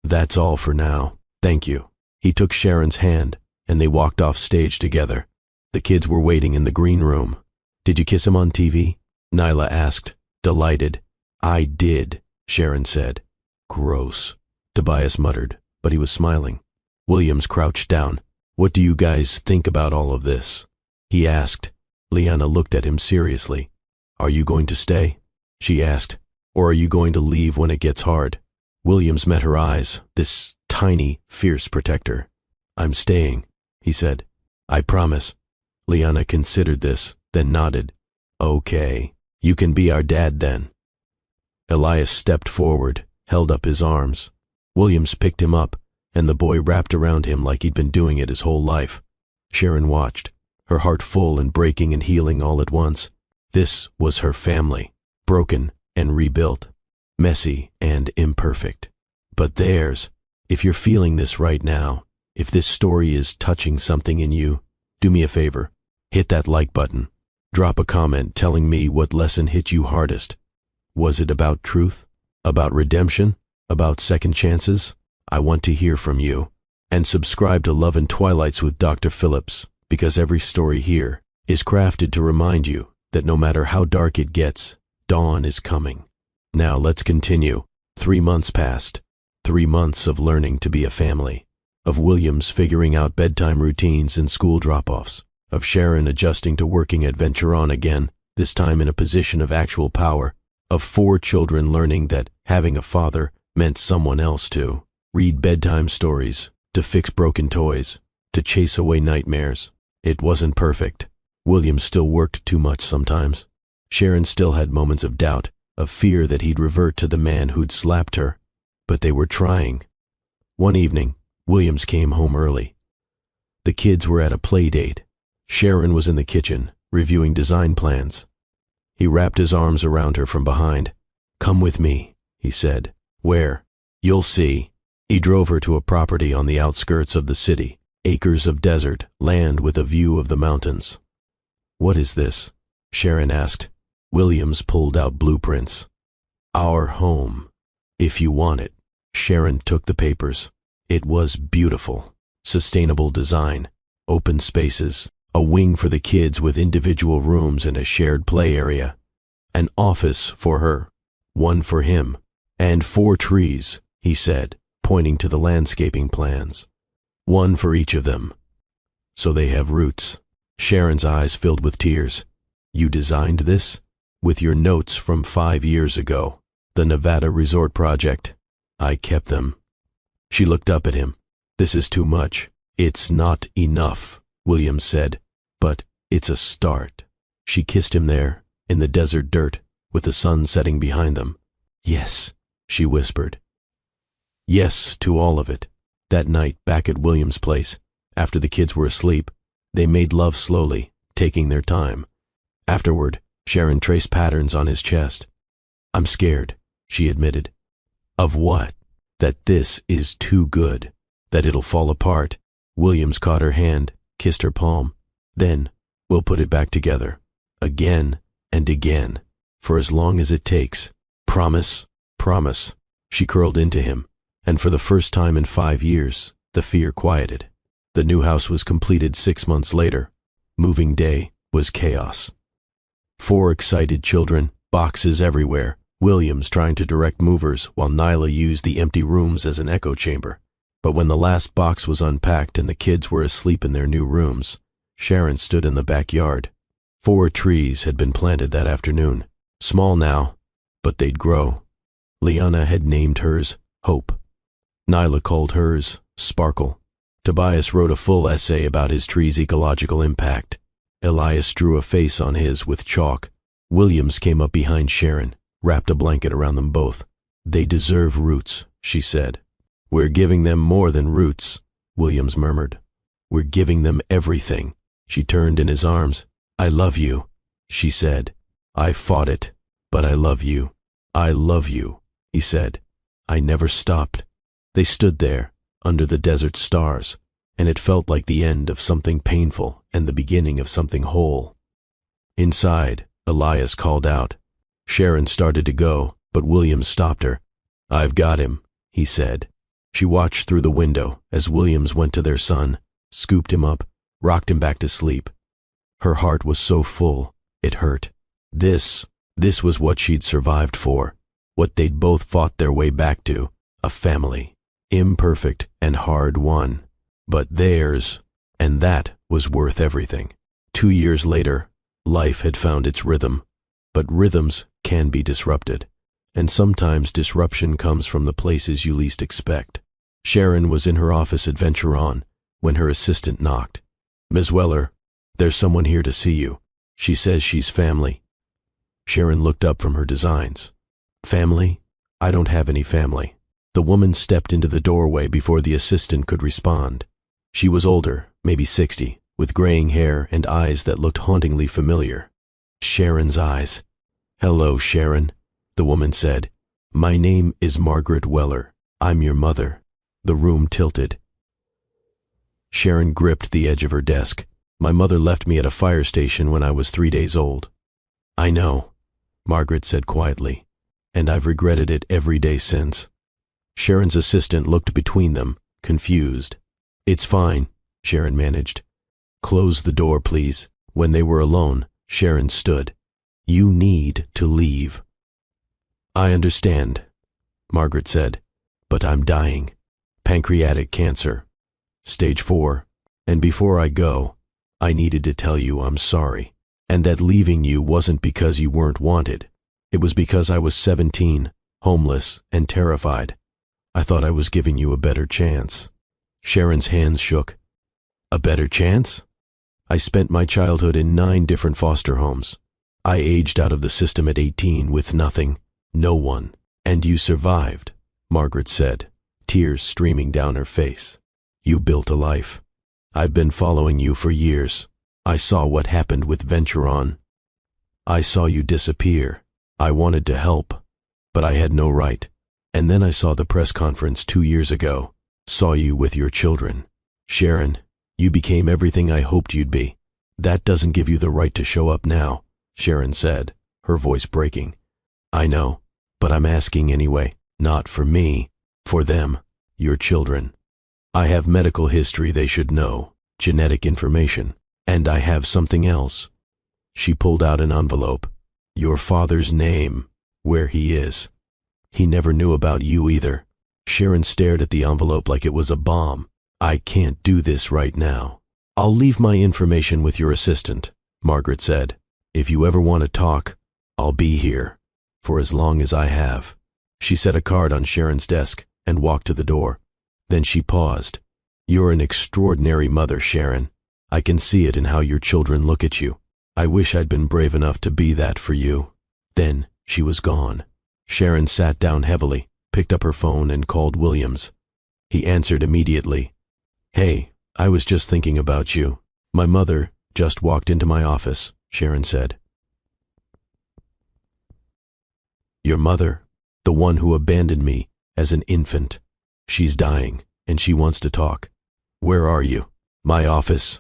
That's all for now. Thank you. He took Sharon's hand, and they walked off stage together. The kids were waiting in the green room. Did you kiss him on TV? Nyla asked, delighted. I did, Sharon said. Gross, Tobias muttered, but he was smiling. Williams crouched down. What do you guys think about all of this? He asked. Liana looked at him seriously. Are you going to stay? She asked. Or are you going to leave when it gets hard? Williams met her eyes, this tiny, fierce protector. I'm staying, he said. I promise. Liana considered this, then nodded. Okay, you can be our dad then. Elias stepped forward, held up his arms. Williams picked him up, and the boy wrapped around him like he'd been doing it his whole life. Sharon watched, her heart full and breaking and healing all at once. This was her family, broken and rebuilt, messy and imperfect. But theirs. If you're feeling this right now, if this story is touching something in you, do me a favor. Hit that like button. Drop a comment telling me what lesson hit you hardest. Was it about truth? About redemption? About second chances? I want to hear from you. And subscribe to Love and Twilights with Dr. Phillips, because every story here is crafted to remind you that no matter how dark it gets, dawn is coming. Now let's continue. 3 months passed. 3 months of learning to be a family. Of Williams figuring out bedtime routines and school drop-offs. Of Sharon adjusting to working at Venturon again, this time in a position of actual power. Of 4 children learning that having a father meant someone else to read bedtime stories, to fix broken toys, to chase away nightmares. It wasn't perfect. William still worked too much sometimes. Sharon still had moments of doubt, of fear that he'd revert to the man who'd slapped her. But they were trying. One evening, Williams came home early. The kids were at a play date. Sharon was in the kitchen, reviewing design plans. He wrapped his arms around her from behind. Come with me, he said. Where? You'll see. He drove her to a property on the outskirts of the city, acres of desert, land with a view of the mountains. What is this? Sharon asked. Williams pulled out blueprints. Our home. If you want it. Sharon took the papers. It was beautiful. Sustainable design, open spaces, a wing for the kids with individual rooms and a shared play area, an office for her, one for him, and 4 trees, he said, pointing to the landscaping plans. One for each of them. So they have roots. Sharon's eyes filled with tears. You designed this? With your notes from 5 years ago, the Nevada Resort Project. I kept them. She looked up at him. This is too much. It's not enough, Williams said, but it's a start. She kissed him there, in the desert dirt, with the sun setting behind them. Yes, she whispered. Yes to all of it. That night, back at Williams' place, after the kids were asleep, they made love slowly, taking their time. Afterward, Sharon traced patterns on his chest. I'm scared, she admitted. Of what? That this is too good, that it'll fall apart. Williams caught her hand, kissed her palm. Then, we'll put it back together. Again and again, for as long as it takes. Promise, promise. She curled into him, and for the first time in 5 years, the fear quieted. The new house was completed 6 months later. Moving day was chaos. 4 excited children, boxes everywhere. Williams trying to direct movers while Nyla used the empty rooms as an echo chamber. But when the last box was unpacked and the kids were asleep in their new rooms, Sharon stood in the backyard. 4 trees had been planted that afternoon. Small now, but they'd grow. Liana had named hers Hope. Nyla called hers Sparkle. Tobias wrote a full essay about his tree's ecological impact. Elias drew a face on his with chalk. Williams came up behind Sharon, wrapped a blanket around them both. They deserve roots, she said. We're giving them more than roots, Williams murmured. We're giving them everything. She turned in his arms. I love you, she said. I fought it, but I love you. I love you, he said. I never stopped. They stood there, under the desert stars, and it felt like the end of something painful and the beginning of something whole. Inside, Elias called out. Sharon started to go, but Williams stopped her. I've got him, he said. She watched through the window as Williams went to their son, scooped him up, rocked him back to sleep. Her heart was so full, it hurt. This was what she'd survived for, what they'd both fought their way back to, a family, imperfect and hard-won, but theirs, and that was worth everything. 2 years later, life had found its rhythm, but rhythms can be disrupted, and sometimes disruption comes from the places you least expect. Sharon was in her office at Venture On when her assistant knocked. Ms. Weller, there's someone here to see you. She says she's family. Sharon looked up from her designs. Family? I don't have any family. The woman stepped into the doorway before the assistant could respond. She was older, maybe 60, with graying hair and eyes that looked hauntingly familiar. Sharon's eyes. Hello, Sharon, the woman said. My name is Margaret Weller. I'm your mother. The room tilted. Sharon gripped the edge of her desk. My mother left me at a fire station when I was 3 days old. I know, Margaret said quietly, and I've regretted it every day since. Sharon's assistant looked between them, confused. It's fine, Sharon managed. Close the door, please. When they were alone, Sharon stood. You need to leave. I understand, Margaret said, but I'm dying. Pancreatic cancer. Stage 4. And before I go, I needed to tell you I'm sorry, and that leaving you wasn't because you weren't wanted. It was because I was 17, homeless, and terrified. I thought I was giving you a better chance. Sharon's hands shook. A better chance? I spent my childhood in 9 different foster homes. I aged out of the system at 18 with nothing, no one. And you survived, Margaret said, tears streaming down her face. You built a life. I've been following you for years. I saw what happened with Venture On. I saw you disappear. I wanted to help, but I had no right. And then I saw the press conference 2 years ago. Saw you with your children. Sharon, you became everything I hoped you'd be. That doesn't give you the right to show up now, Sharon said, her voice breaking. I know, but I'm asking anyway. Not for me, for them, your children. I have medical history they should know, genetic information, and I have something else. She pulled out an envelope. Your father's name, where he is. He never knew about you either. Sharon stared at the envelope like it was a bomb. I can't do this right now. I'll leave my information with your assistant, Margaret said. If you ever want to talk, I'll be here, for as long as I have. She set a card on Sharon's desk and walked to the door. Then she paused. You're an extraordinary mother, Sharon. I can see it in how your children look at you. I wish I'd been brave enough to be that for you. Then she was gone. Sharon sat down heavily, picked up her phone and called Williams. He answered immediately. Hey, I was just thinking about you. My mother just walked into my office, Sharon said. Your mother, the one who abandoned me as an infant. She's dying, and she wants to talk. Where are you? My office.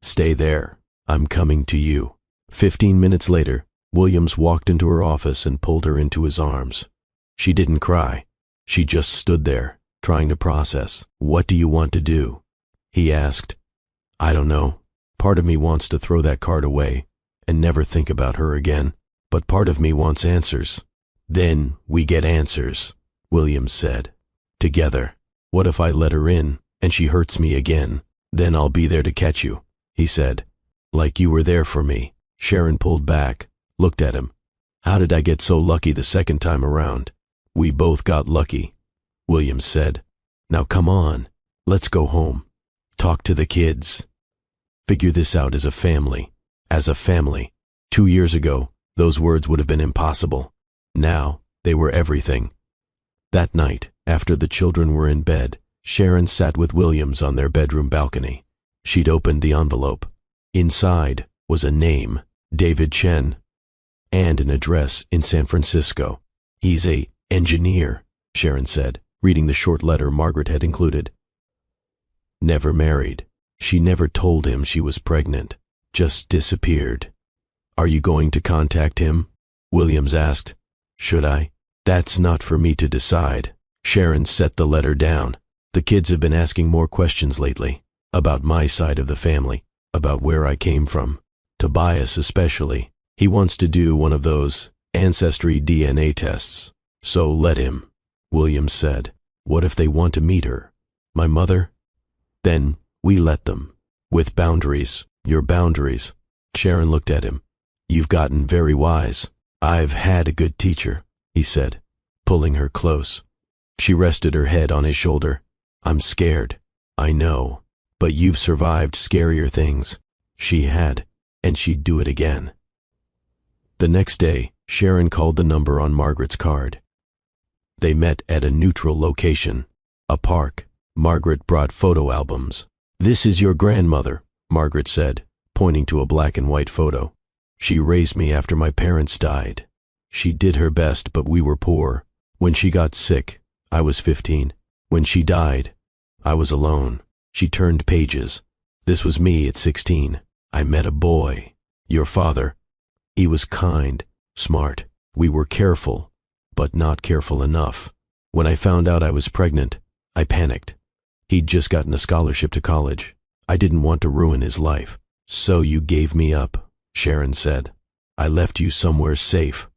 Stay there. I'm coming to you. 15 minutes later, Williams walked into her office and pulled her into his arms. She didn't cry. She just stood there, trying to process. What do you want to do? He asked. I don't know. Part of me wants to throw that card away and never think about her again, but part of me wants answers. Then we get answers, Williams said. Together. What if I let her in and she hurts me again? Then I'll be there to catch you, he said. Like you were there for me. Sharon pulled back, looked at him. How did I get so lucky the second time around? We both got lucky, Williams said. Now come on, let's go home. Talk to the kids. Figure this out as a family. As a family. 2 years ago, those words would have been impossible. Now, they were everything. That night, after the children were in bed, Sharon sat with Williams on their bedroom balcony. She'd opened the envelope. Inside was a name, David Chen, and an address in San Francisco. He's a engineer, Sharon said, reading the short letter Margaret had included. Never married. She never told him she was pregnant. Just disappeared. Are you going to contact him? Williams asked. Should I? That's not for me to decide. Sharon set the letter down. The kids have been asking more questions lately. About my side of the family. About where I came from. Tobias especially. He wants to do one of those ancestry DNA tests. So let him, Williams said. What if they want to meet her? My mother? Then we let them. With boundaries. Your boundaries. Sharon looked at him. You've gotten very wise. I've had a good teacher, he said, pulling her close. She rested her head on his shoulder. I'm scared. I know. But you've survived scarier things. She had, and she'd do it again. The next day, Sharon called the number on Margaret's card. They met at a neutral location, a park. Margaret brought photo albums. This is your grandmother, Margaret said, pointing to a black and white photo. She raised me after my parents died. She did her best, but we were poor. When she got sick, I was 15. When she died, I was alone. She turned pages. This was me at 16. I met a boy. Your father. He was kind, smart. We were careful, but not careful enough. When I found out I was pregnant, I panicked. He'd just gotten a scholarship to college. I didn't want to ruin his life. So you gave me up, Sharon said. I left you somewhere safe.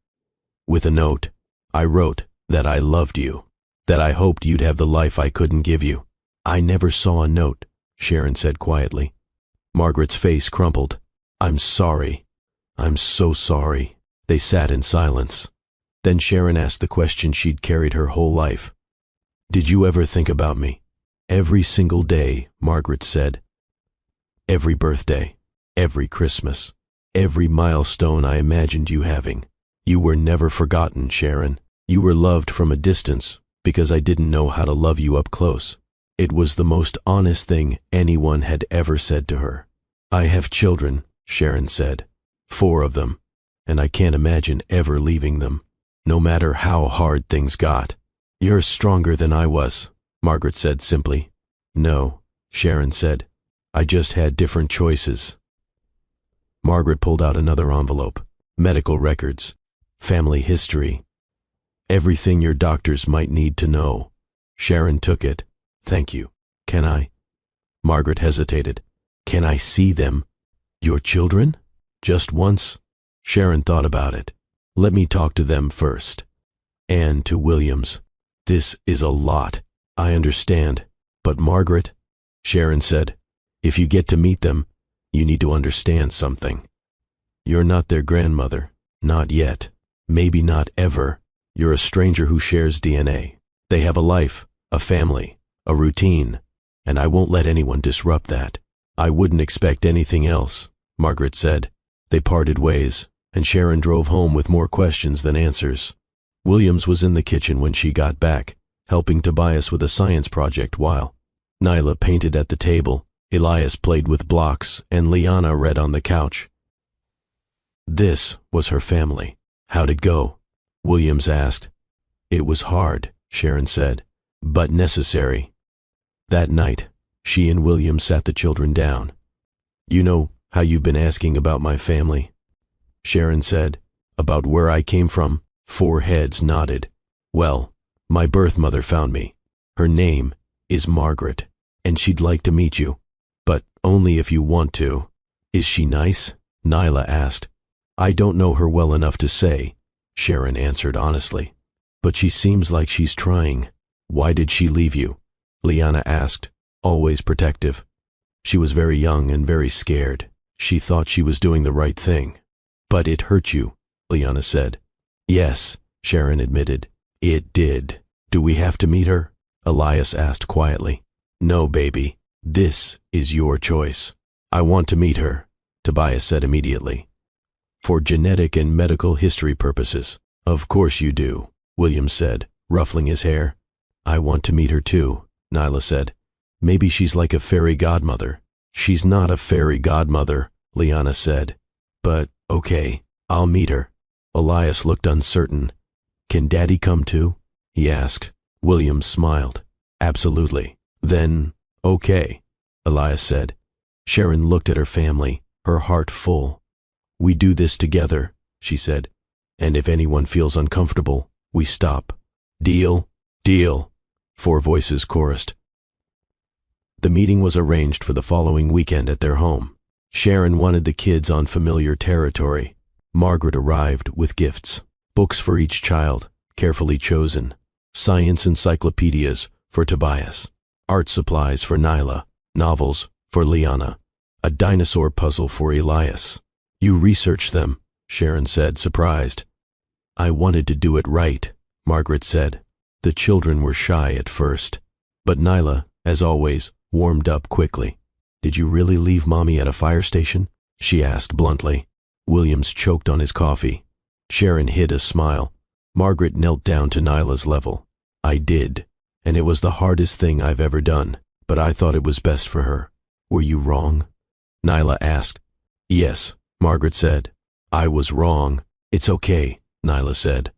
With a note, I wrote that I loved you, that I hoped you'd have the life I couldn't give you. I never saw a note, Sharon said quietly. Margaret's face crumpled. I'm sorry. I'm so sorry. They sat in silence. Then Sharon asked the question she'd carried her whole life. Did you ever think about me? Every single day, Margaret said. Every birthday, every Christmas, every milestone I imagined you having. You were never forgotten, Sharon. You were loved from a distance because I didn't know how to love you up close. It was the most honest thing anyone had ever said to her. I have children, Sharon said. 4 of them, and I can't imagine ever leaving them, no matter how hard things got. You're stronger than I was, Margaret said simply. No, Sharon said. I just had different choices. Margaret pulled out another envelope. Medical records. Family history. Everything your doctors might need to know. Sharon took it. Thank you. Can I? Margaret hesitated. Can I see them? Your children? Just once? Sharon thought about it. Let me talk to them first. And to Williams. This is a lot. I understand. But Margaret, Sharon said, if you get to meet them, you need to understand something. You're not their grandmother. Not yet. Maybe not ever. You're a stranger who shares DNA. They have a life, a family, a routine, and I won't let anyone disrupt that. I wouldn't expect anything else, Margaret said. They parted ways, and Sharon drove home with more questions than answers. Williams was in the kitchen when she got back, helping Tobias with a science project while Nyla painted at the table, Elias played with blocks, and Liana read on the couch. This was her family. How'd it go? Williams asked. It was hard, Sharon said, but necessary. That night, she and William sat the children down. You know how you've been asking about my family? Sharon said. About where I came from? 4 heads nodded. Well, my birth mother found me. Her name is Margaret, and she'd like to meet you. But only if you want to. Is she nice? Nyla asked. I don't know her well enough to say, Sharon answered honestly. But she seems like she's trying. Why did she leave you? Liana asked, always protective. She was very young and very scared. She thought she was doing the right thing. But it hurt you, Liana said. Yes, Sharon admitted. It did. Do we have to meet her? Elias asked quietly. No, baby. This is your choice. I want to meet her, Tobias said immediately. For genetic and medical history purposes. Of course you do, William said, ruffling his hair. I want to meet her too, Nyla said. Maybe she's like a fairy godmother. She's not a fairy godmother, Liana said. But, okay, I'll meet her. Elias looked uncertain. Can Daddy come too? He asked. William smiled. Absolutely. Then, okay, Elias said. Sharon looked at her family, her heart full. We do this together, she said. And if anyone feels uncomfortable, we stop. Deal? Deal, 4 voices chorused. The meeting was arranged for the following weekend at their home. Sharon wanted the kids on familiar territory. Margaret arrived with gifts. Books for each child, carefully chosen. Science encyclopedias for Tobias. Art supplies for Nyla. Novels for Liana. A dinosaur puzzle for Elias. You researched them, Sharon said, surprised. I wanted to do it right, Margaret said. The children were shy at first, but Nyla, as always, warmed up quickly. Did you really leave Mommy at a fire station? She asked bluntly. Williams choked on his coffee. Sharon hid a smile. Margaret knelt down to Nyla's level. I did, and it was the hardest thing I've ever done, but I thought it was best for her. Were you wrong? Nyla asked. Yes, Margaret said. I was wrong. It's okay, Nyla said.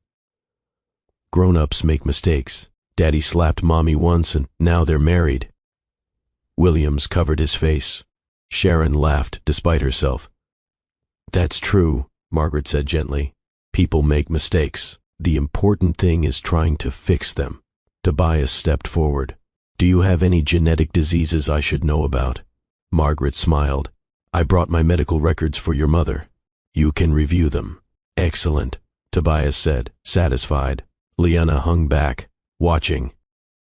Grown-ups make mistakes. Daddy slapped Mommy once and now they're married. Williams covered his face. Sharon laughed despite herself. That's true, Margaret said gently. People make mistakes. The important thing is trying to fix them. Tobias stepped forward. Do you have any genetic diseases I should know about? Margaret smiled. I brought my medical records for your mother. You can review them. Excellent, Tobias said, satisfied. Liana hung back, watching.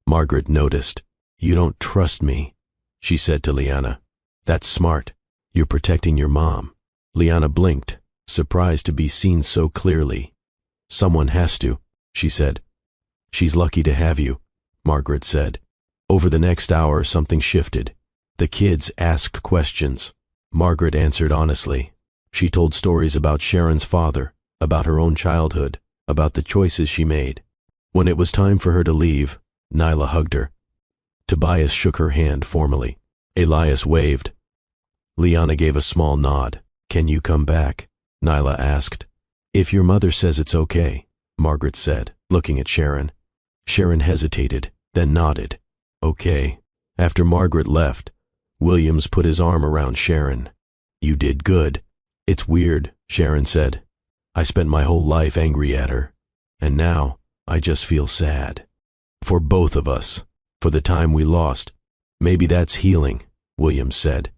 Margaret noticed. You don't trust me, she said to Liana. That's smart. You're protecting your mom. Liana blinked, surprised to be seen so clearly. Someone has to, she said. She's lucky to have you, Margaret said. Over the next hour, something shifted. The kids asked questions. Margaret answered honestly. She told stories about Sharon's father, about her own childhood, about the choices she made. When it was time for her to leave, Nyla hugged her. Tobias shook her hand formally. Elias waved. Liana gave a small nod. Can you come back? Nyla asked. If your mother says it's okay, Margaret said, looking at Sharon. Sharon hesitated, then nodded. Okay. After Margaret left, Williams put his arm around Sharon. You did good. It's weird, Sharon said. I spent my whole life angry at her, and now I just feel sad. For both of us, for the time we lost. Maybe that's healing, Williams said.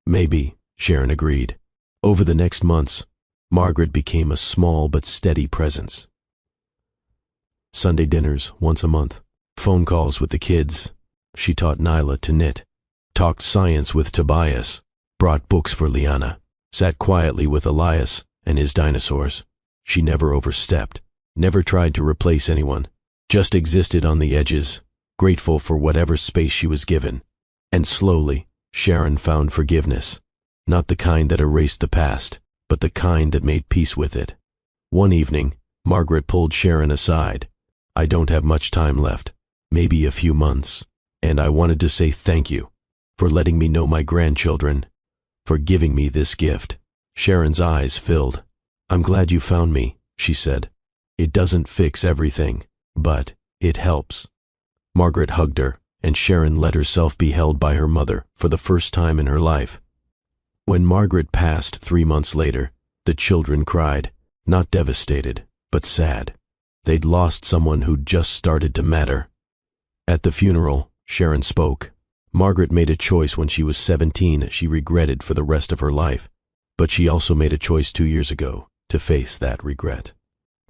Maybe, Sharon agreed. Over the next months, Margaret became a small but steady presence. Sunday dinners once a month, phone calls with the kids. She taught Nyla to knit, talked science with Tobias, brought books for Liana, sat quietly with Elias and his dinosaurs. She never overstepped, never tried to replace anyone, just existed on the edges, grateful for whatever space she was given. And slowly, Sharon found forgiveness, not the kind that erased the past, but the kind that made peace with it. One evening, Margaret pulled Sharon aside. I don't have much time left, maybe a few months, and I wanted to say thank you for letting me know my grandchildren, for giving me this gift. Sharon's eyes filled. I'm glad you found me, she said. It doesn't fix everything, but it helps. Margaret hugged her, and Sharon let herself be held by her mother for the first time in her life. When Margaret passed 3 months later, the children cried, not devastated, but sad. They'd lost someone who'd just started to matter. At the funeral, Sharon spoke. Margaret made a choice when she was 17 she regretted for the rest of her life, but she also made a choice 2 years ago to face that regret,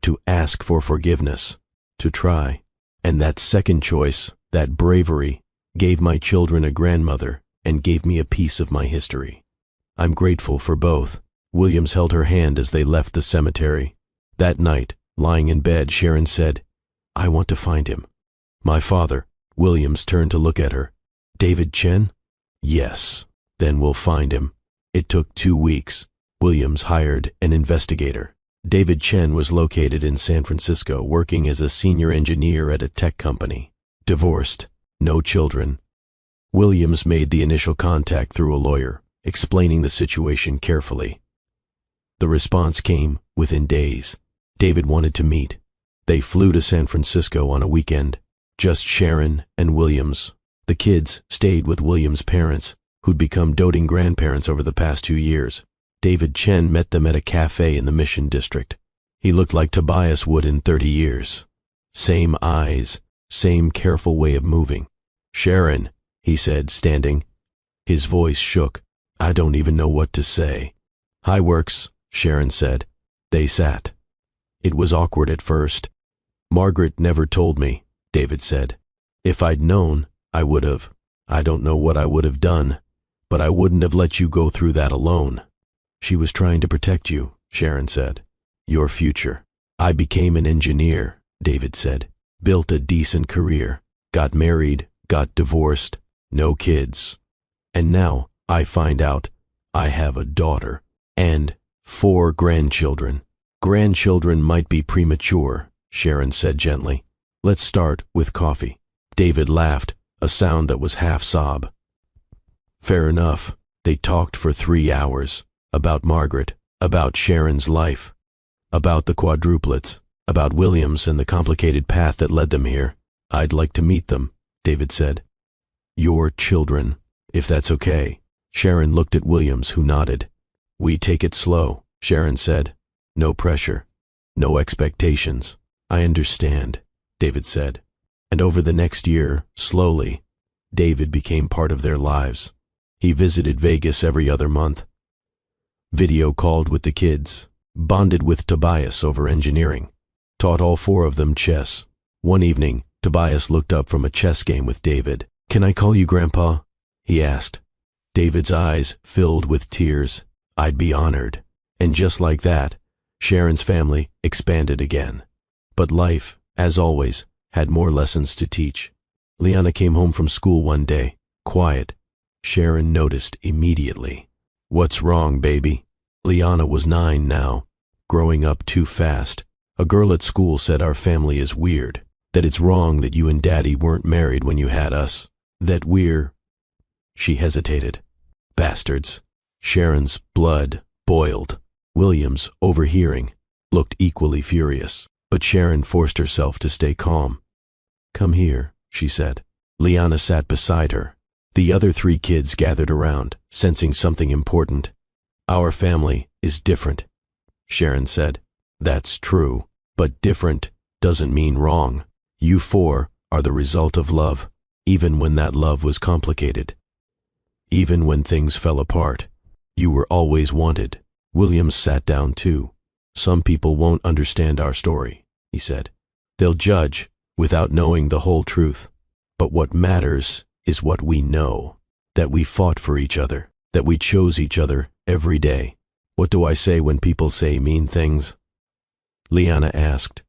to ask for forgiveness, to try. And that second choice, that bravery, gave my children a grandmother and gave me a piece of my history. I'm grateful for both, Williams held her hand as they left the cemetery. That night, lying in bed, Sharon said, "I want to find him." "My father." Williams turned to look at her. "David Chen?" "Yes." "Then we'll find him." It took 2 weeks. Williams hired an investigator. David Chen was located in San Francisco, working as a senior engineer at a tech company. Divorced, no children. Williams made the initial contact through a lawyer, explaining the situation carefully. The response came within days. David wanted to meet. They flew to San Francisco on a weekend. Just Sharon and Williams. The kids stayed with Williams' parents, who'd become doting grandparents over the past 2 years. David Chen met them at a cafe in the Mission District. He looked like Tobias would in 30 years. Same eyes, same careful way of moving. "Sharon," he said, standing. His voice shook. "I don't even know what to say." "Hi, Works," Sharon said. They sat. It was awkward at first. "Margaret never told me," David said. "If I'd known, I would have. I don't know what I would have done, but I wouldn't have let you go through that alone." "She was trying to protect you," Sharon said. "Your future." "I became an engineer," David said. "Built a decent career. Got married, got divorced, no kids. And now I find out I have a daughter and 4 grandchildren." "Grandchildren might be premature," Sharon said gently. "Let's start with coffee." David laughed, a sound that was half sob. Fair enough. They talked for 3 hours. About Margaret, about Sharon's life, about the quadruplets, about Williams and the complicated path that led them here. "I'd like to meet them," David said. "Your children, if that's okay." Sharon looked at Williams, who nodded. "We take it slow," Sharon said. "No pressure, no expectations." "I understand," David said. And over the next year, slowly, David became part of their lives. He visited Vegas every other month. Video called with the kids, bonded with Tobias over engineering, taught all 4 of them chess. One evening, Tobias looked up from a chess game with David. "Can I call you Grandpa?" he asked. David's eyes filled with tears. "I'd be honored." And just like that, Sharon's family expanded again. But life, as always, had more lessons to teach. Liana came home from school one day, quiet. Sharon noticed immediately. "What's wrong, baby?" Liana was 9 now, growing up too fast. "A girl at school said our family is weird, that it's wrong that you and Daddy weren't married when you had us, that we're—" She hesitated. "Bastards." Sharon's blood boiled. Williams, overhearing, looked equally furious, but Sharon forced herself to stay calm. "Come here," she said. Liana sat beside her. The other 3 kids gathered around, sensing something important. "Our family is different," Sharon said. "That's true, but different doesn't mean wrong. You 4 are the result of love, even when that love was complicated. Even when things fell apart, you were always wanted." Williams sat down too. "Some people won't understand our story," he said. "They'll judge without knowing the whole truth. But what matters is what we know, that we fought for each other, that we chose each other every day." "What do I say when people say mean things?" Liana asked.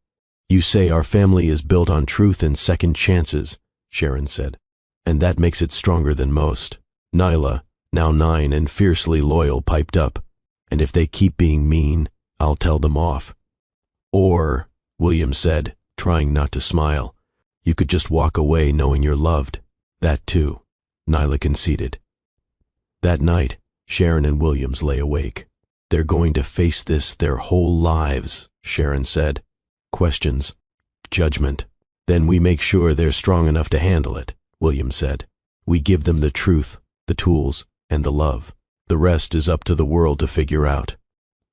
"You say our family is built on truth and second chances," Sharon said. "And that makes it stronger than most." Nyla, now 9 and fiercely loyal, piped up. "And if they keep being mean, I'll tell them off." "Or," William said, trying not to smile, "you could just walk away knowing you're loved." "That too," Nyla conceded. That night, Sharon and Williams lay awake. "They're going to face this their whole lives," Sharon said. "Questions, judgment. Then we make sure they're strong enough to handle it," Williams said. "We give them the truth, the tools, and the love. The rest is up to the world to figure out."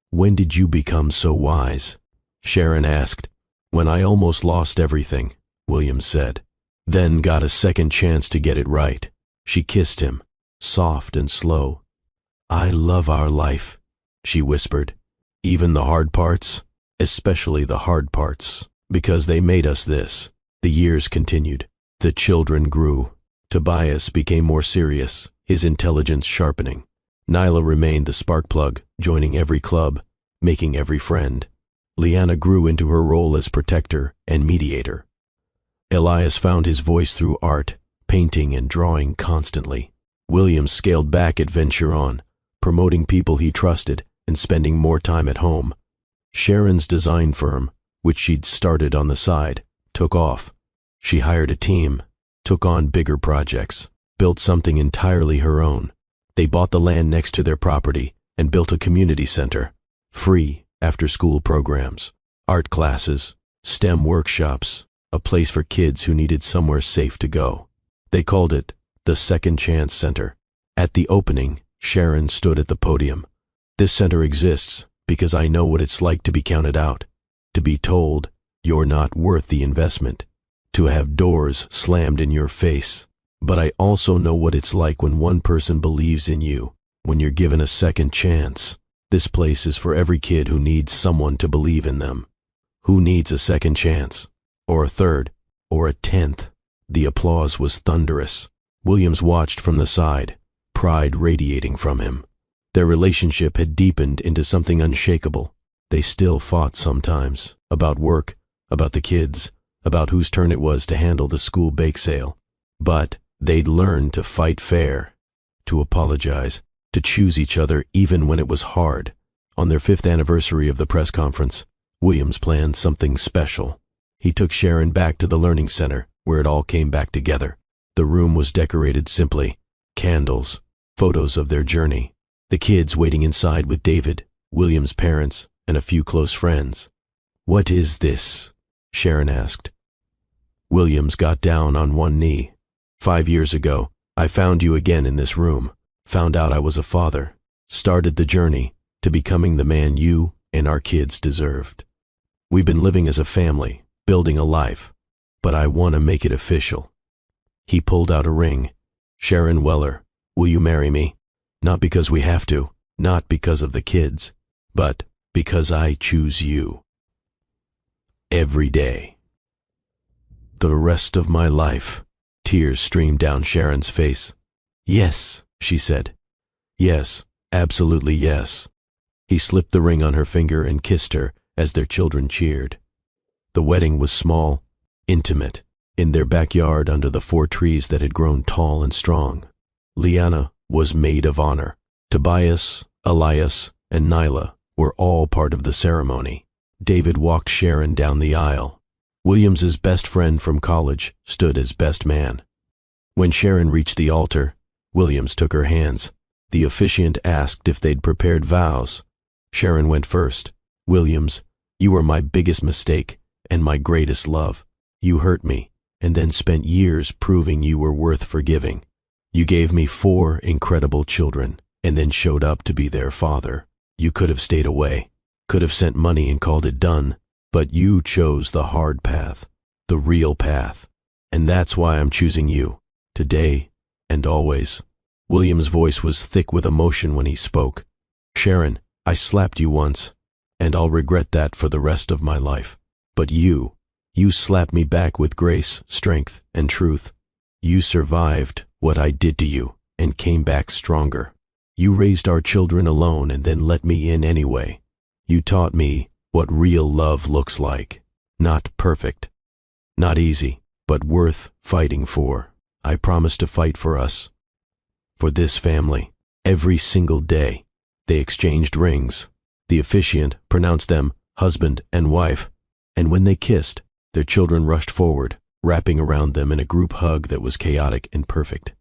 "When did you become so wise?" Sharon asked. "When I almost lost everything," Williams said. "Then got a second chance to get it right." She kissed him, soft and slow. "I love our life," she whispered. "Even the hard parts, especially the hard parts, because they made us this." The years continued. The children grew. Tobias became more serious, his intelligence sharpening. Nyla remained the spark plug, joining every club, making every friend. Liana grew into her role as protector and mediator. Elias found his voice through art, painting and drawing constantly. William scaled back at Venture On, promoting people he trusted and spending more time at home. Sharon's design firm, which she'd started on the side, took off. She hired a team, took on bigger projects, built something entirely her own. They bought the land next to their property and built a community center, free after-school programs, art classes, STEM workshops, a place for kids who needed somewhere safe to go. They called it the Second Chance Center. At the opening, Sharon stood at the podium. "This center exists because I know what it's like to be counted out, to be told you're not worth the investment, to have doors slammed in your face. But I also know what it's like when one person believes in you, when you're given a second chance. This place is for every kid who needs someone to believe in them. Who needs a second chance? Or a third? Or a 10th? The applause was thunderous. Williams watched from the side, pride radiating from him. Their relationship had deepened into something unshakable. They still fought sometimes, about work, about the kids, about whose turn it was to handle the school bake sale. But they'd learned to fight fair, to apologize, to choose each other even when it was hard. On their 5th anniversary of the press conference, Williams planned something special. He took Sharon back to the learning center, where it all came back together. The room was decorated simply, candles, photos of their journey. The kids waiting inside with David, Williams' parents, and a few close friends. "What is this?" Sharon asked. Williams got down on one knee. "5 years ago, I found you again in this room, found out I was a father, started the journey to becoming the man you and our kids deserved. We've been living as a family, building a life, but I want to make it official." He pulled out a ring. "Sharon Weller, will you marry me? Not because we have to, not because of the kids, but because I choose you. Every day. The rest of my life." Tears streamed down Sharon's face. "Yes," she said. "Yes, absolutely yes." He slipped the ring on her finger and kissed her as their children cheered. The wedding was small, intimate, in their backyard under the 4 trees that had grown tall and strong. Liana was maid of honor. Tobias, Elias, and Nyla were all part of the ceremony. David walked Sharon down the aisle. Williams's best friend from college stood as best man. When Sharon reached the altar, Williams took her hands. The officiant asked if they'd prepared vows. Sharon went first. "Williams, you were my biggest mistake and my greatest love. You hurt me and then spent years proving you were worth forgiving. You gave me 4 incredible children and then showed up to be their father. You could have stayed away, could have sent money and called it done, but you chose the hard path, the real path, and that's why I'm choosing you, today and always." William's voice was thick with emotion when he spoke. "Sharon, I slapped you once, and I'll regret that for the rest of my life. But you slapped me back with grace, strength, and truth. You survived what I did to you and came back stronger. You raised our children alone and then let me in anyway. You taught me what real love looks like. Not perfect, not easy, but worth fighting for. I promise to fight for us, for this family, every single day." They exchanged rings. The officiant pronounced them husband and wife, and when they kissed, their children rushed forward, wrapping around them in a group hug that was chaotic and perfect.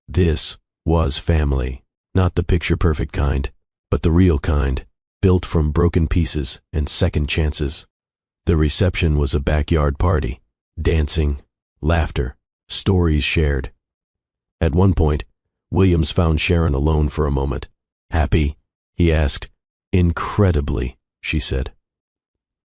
This was family, not the picture-perfect kind, but the real kind, built from broken pieces and second chances. The reception was a backyard party, dancing, laughter, stories shared. At one point, Williams found Sharon alone for a moment. "Happy?" he asked. "Incredibly," she said.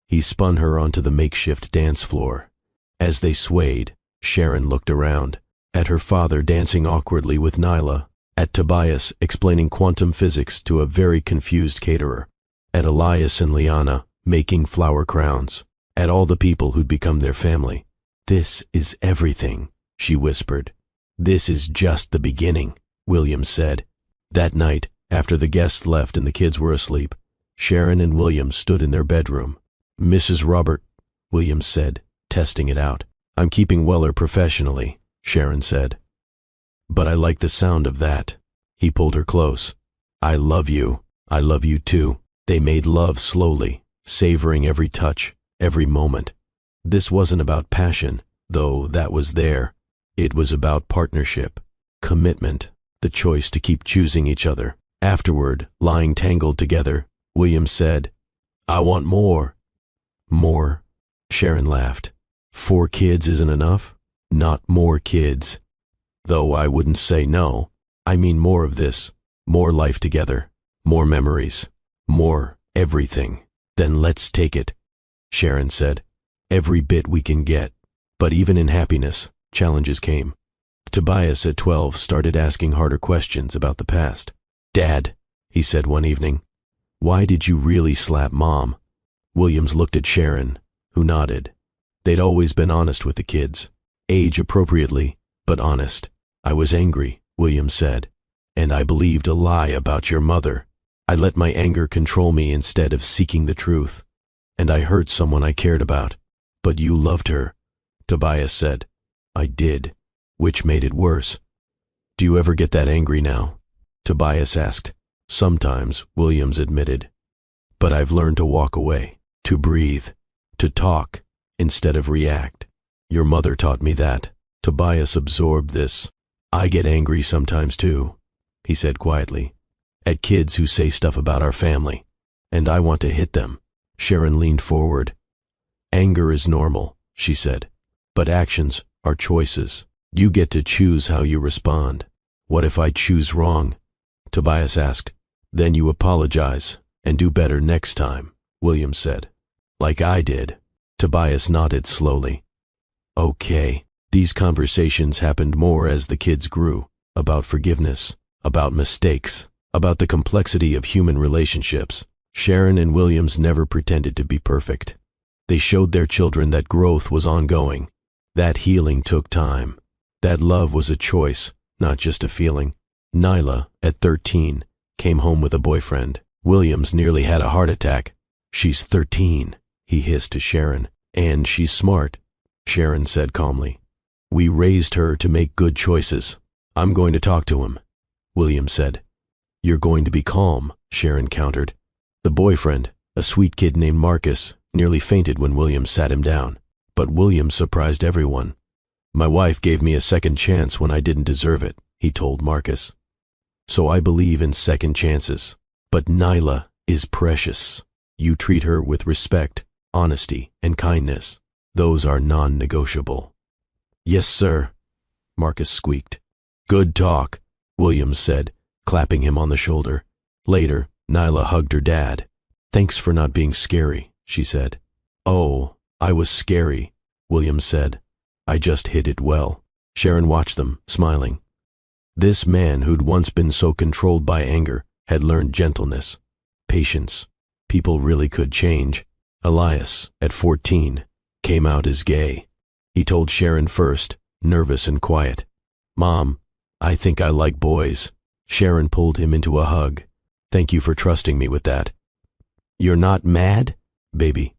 He spun her onto the makeshift dance floor. As they swayed, Sharon looked around, at her father dancing awkwardly with Nyla, at Tobias explaining quantum physics to a very confused caterer, at Elias and Liana making flower crowns, at all the people who'd become their family. "This is everything," she whispered. "This is just the beginning," Williams said. That night, After the guests left and the kids were asleep, Sharon and William stood in their bedroom. "Mrs. Robert," William said, testing it out. "I'm keeping Weller professionally," Sharon said. "But I like the sound of that." He pulled her close. "I love you. I love you too." They made love slowly, savoring every touch, every moment. This wasn't about passion, though that was there. It was about partnership, commitment, the choice to keep choosing each other. Afterward, lying tangled together, William said, "I want more." "More?" Sharon laughed. "4 kids isn't enough? Not more kids. Though I wouldn't say no. I mean more of this, more life together, more memories, more everything." "Then let's take it," Sharon said. "Every bit we can get." But even in happiness, challenges came. Tobias at 12 started asking harder questions about the past. "Dad," he said one evening, "why did you really slap Mom?" Williams looked at Sharon, who nodded. They'd always been honest with the kids, age appropriately, but honest. "I was angry," Williams said, "and I believed a lie about your mother. I let my anger control me instead of seeking the truth. And I hurt someone I cared about. But you loved her," Tobias said. "I did, which made it worse." "Do you ever get that angry now?" Tobias asked. "Sometimes," Williams admitted. "But I've learned to walk away, to breathe, to talk, instead of react. Your mother taught me that." Tobias absorbed this. "I get angry sometimes too," he said quietly, "at kids who say stuff about our family, and I want to hit them." Sharon leaned forward. "Anger is normal," she said, "but actions are choices. You get to choose how you respond." "What if I choose wrong?" Tobias asked. "Then you apologize and do better next time," Williams said. "Like I did." Tobias nodded slowly. "Okay." These conversations happened more as the kids grew, about forgiveness, about mistakes, about the complexity of human relationships. Sharon and Williams never pretended to be perfect. They showed their children that growth was ongoing, that healing took time, that love was a choice, not just a feeling. Nyla, at 13, came home with a boyfriend. Williams nearly had a heart attack. "She's 13, he hissed to Sharon. "And she's smart," Sharon said calmly. "We raised her to make good choices. I'm going to talk to him," Williams said. "You're going to be calm," Sharon countered. The boyfriend, a sweet kid named Marcus, nearly fainted when Williams sat him down. But Williams surprised everyone. "My wife gave me a second chance when I didn't deserve it," he told Marcus. "So I believe in second chances. But Nyla is precious. You treat her with respect, honesty, and kindness. Those are non-negotiable." "Yes, sir," Marcus squeaked. "Good talk," Williams said, clapping him on the shoulder. Later, Nyla hugged her dad. "Thanks for not being scary," she said. "Oh, I was scary," Williams said. "I just hid it well." Sharon watched them, smiling. This man who'd once been so controlled by anger had learned gentleness, patience. People really could change. Elias, at 14, came out as gay. He told Sharon first, nervous and quiet. "Mom, I think I like boys." Sharon pulled him into a hug. "Thank you for trusting me with that." "You're not mad, baby?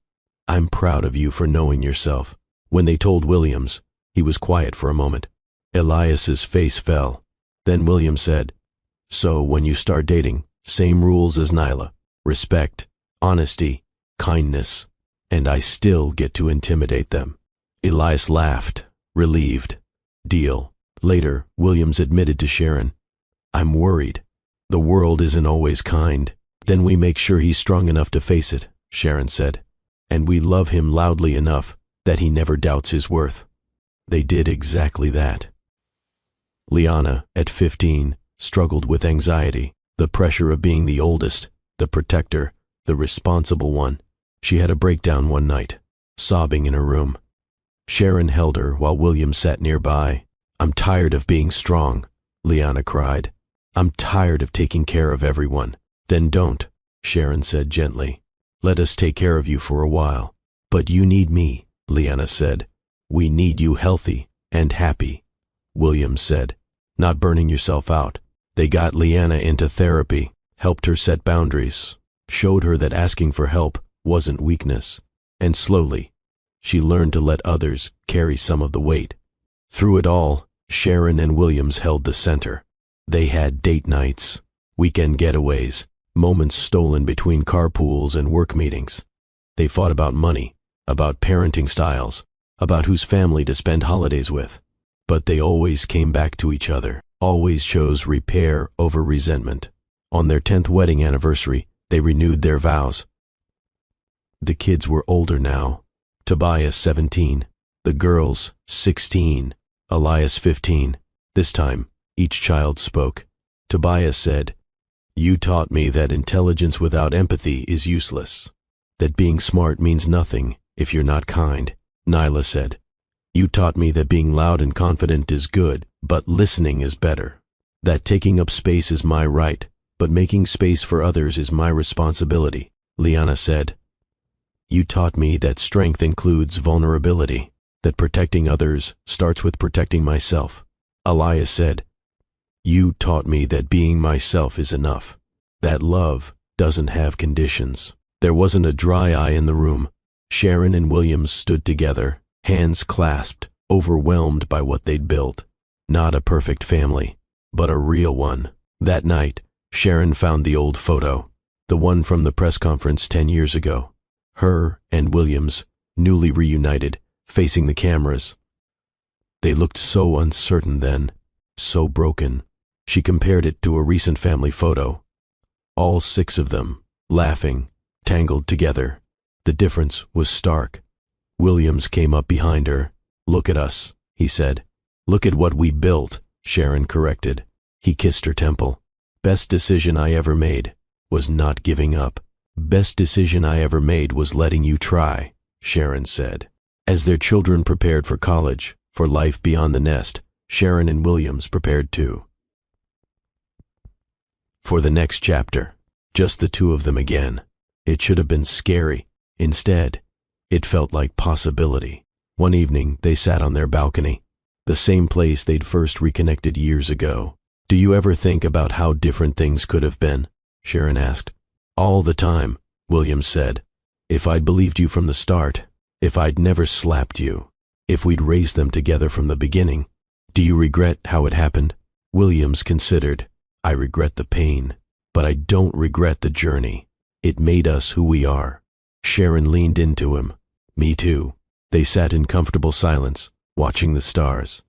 I'm proud of you for knowing yourself." When they told Williams, he was quiet for a moment. Elias's face fell. Then Williams said, "So when you start dating, same rules as Nyla. Respect, honesty, kindness, and I still get to intimidate them." Elias laughed, relieved. "Deal." Later, Williams admitted to Sharon, "I'm worried. The world isn't always kind." "Then we make sure he's strong enough to face it," Sharon said. "And we love him loudly enough that he never doubts his worth." They did exactly that. Liana, at 15, struggled with anxiety, the pressure of being the oldest, the protector, the responsible one. She had a breakdown one night, sobbing in her room. Sharon held her while William sat nearby. "I'm tired of being strong," Liana cried. "I'm tired of taking care of everyone." "Then don't," Sharon said gently. "Let us take care of you for a while." "But you need me," Liana said. "We need you healthy and happy," William said, "not burning yourself out." They got Liana into therapy. helped her set boundaries, showed her that asking for help wasn't weakness, and slowly, she learned to let others carry some of the weight. Through it all, Sharon and Williams held the center. They had date nights, weekend getaways, moments stolen between carpools and work meetings. They fought about money, about parenting styles, about whose family to spend holidays with. But they always came back to each other, always chose repair over resentment. On their 10th wedding anniversary, they renewed their vows. The kids were older now. Tobias 17, the girls 16, Elias 15. This time, each child spoke. Tobias said, "You taught me that intelligence without empathy is useless, that being smart means nothing if you're not kind." Nyla said, "You taught me that being loud and confident is good, but listening is better. That taking up space is my right, but making space for others is my responsibility." Liana said, "You taught me that strength includes vulnerability, that protecting others starts with protecting myself." Elias said, "You taught me that being myself is enough, that love doesn't have conditions." There wasn't a dry eye in the room. Sharon and Williams stood together, hands clasped, overwhelmed by what they'd built. Not a perfect family, but a real one. That night, Sharon found the old photo, the one from the press conference 10 years ago. Her and Williams, newly reunited, facing the cameras. They looked so uncertain then, so broken. She compared it to a recent family photo. All 6 of them, laughing, tangled together. The difference was stark. Williams came up behind her. "Look at us," he said. "Look at what we built," Sharon corrected. He kissed her temple. "Best decision I ever made was not giving up. Best decision I ever made was letting you try," Sharon said. As their children prepared for college, for life beyond the nest, Sharon and Williams prepared too. For the next chapter, just the 2 of them again. It should have been scary. Instead, it felt like possibility. One evening, they sat on their balcony, the same place they'd first reconnected years ago. "Do you ever think about how different things could have been?" Sharon asked. "All the time," Williams said. "If I'd believed you from the start, if I'd never slapped you, if we'd raised them together from the beginning." "Do you regret how it happened?" Williams considered. "I regret the pain, but I don't regret the journey. It made us who we are." Sharon leaned into him. "Me too." They sat in comfortable silence, watching the stars.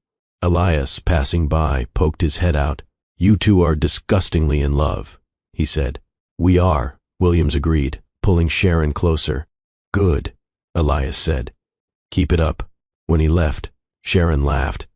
Elias, passing by, poked his head out. "You two are disgustingly in love," he said. "We are," Williams agreed, pulling Sharon closer. "Good," Elias said. "Keep it up." When he left, Sharon laughed.